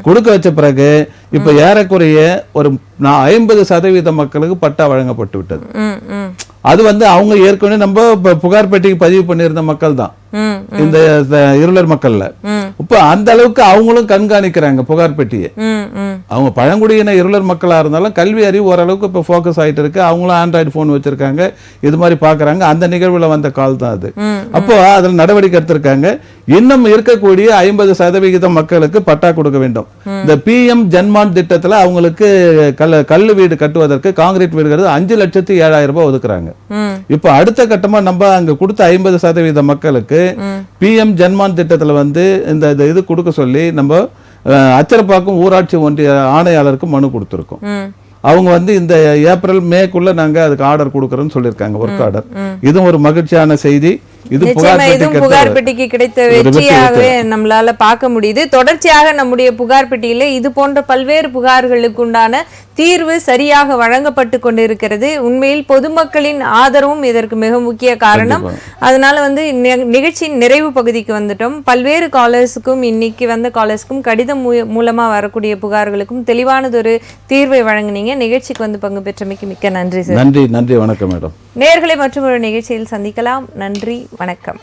கொடுக்க வச்ச பிறகு இப்ப ஏறக்குறைய ஒரு 50% மக்களுக்கு பட்டா வழங்கப்பட்டு விட்டது. அது வந்து அவங்க ஏற்கனவே நம்ம புகார் பெட்டிக்கு பதிவு பண்ணியிருந்த மக்கள் தான், இந்த இருளர் மக்கள்ல. இப்ப அந்த அளவுக்கு அவங்களும் கண்காணிக்கிறாங்க புகார் பெட்டியை. அவங்க பழங்குடியின இருளர் மக்களா இருந்தாலும் கல்வி அறிவு ஓரளவுக்கு இப்ப போக்கஸ் ஆயிட்டு இருக்கு. அவங்களும் ஆண்ட்ராய்டு போன் வச்சிருக்காங்க, இது மாதிரி பாக்குறாங்க. அந்த நிகழ்வுல வந்த கால் தான் அது. அப்போ அதுல நடவடிக்கை எடுத்திருக்காங்க. இன்னும் இருக்கக்கூடிய 50% மக்களுக்கு பட்டா கொடுக்க வேண்டும். இந்த PM ஜன்மான் திட்டத்துல அவங்களுக்கு கல்லு வீடு கட்டுவதற்கு காங்கிரீட் வீடு 5,07,000 ரூபாய் ஒதுக்குறாங்க. இப்ப அடுத்த கட்டமா நம்ம அங்க கொடுத்த 50% மக்களுக்கு PM ஜன்மான் திட்டத்துல வந்து இந்த இது கொடுக்க சொல்லி நம்ம அச்சரப்பாக்கம் ஊராட்சி ஒன்றிய ஆணையாளருக்கு மனு கொடுத்திருக்கோம். அவங்க வந்து இந்த ஏப்ரல் மேக்குள்ள நாங்க அதுக்கு ஆர்டர் கொடுக்கறோம்னு சொல்லியிருக்காங்க, ஒர்க் ஆர்டர். இதுவும் ஒரு மகிழ்ச்சியான செய்தி. இது புகார் பெட்டிக்கு கிடைத்த வெற்றியாகவே நம்மளால பார்க்க முடியுது. தொடர்ச்சியாக நம்முடைய புகார் பெட்டியில இது போன்ற பல்வேறு புகார்களுக்கு உண்டான தீர்வு சரியாக வழங்கப்பட்டு கொண்டிருக்கிறது. உண்மையில் பொதுமக்களின் ஆதரவும் இதற்கு மிக முக்கிய காரணம். அதனால வந்து நிகழ்ச்சியின் நிறைவு பகுதிக்கு வந்துட்டோம். பல்வேறு காலர்ஸுக்கும் இன்னைக்கு வந்த காலர்ஸுக்கும் கடிதம் மூலமா வரக்கூடிய புகார்களுக்கும் தெளிவானதொரு தீர்வை வழங்கினீங்க. நிகழ்ச்சிக்கு வந்து பங்கு பெற்றமைக்கு மிக்க நன்றி சார். நன்றி நன்றி. வணக்கம் மேடம். நேயர்களை மற்றும் ஒரு நிகழ்ச்சியில் சந்திக்கலாம். நன்றி, வணக்கம்.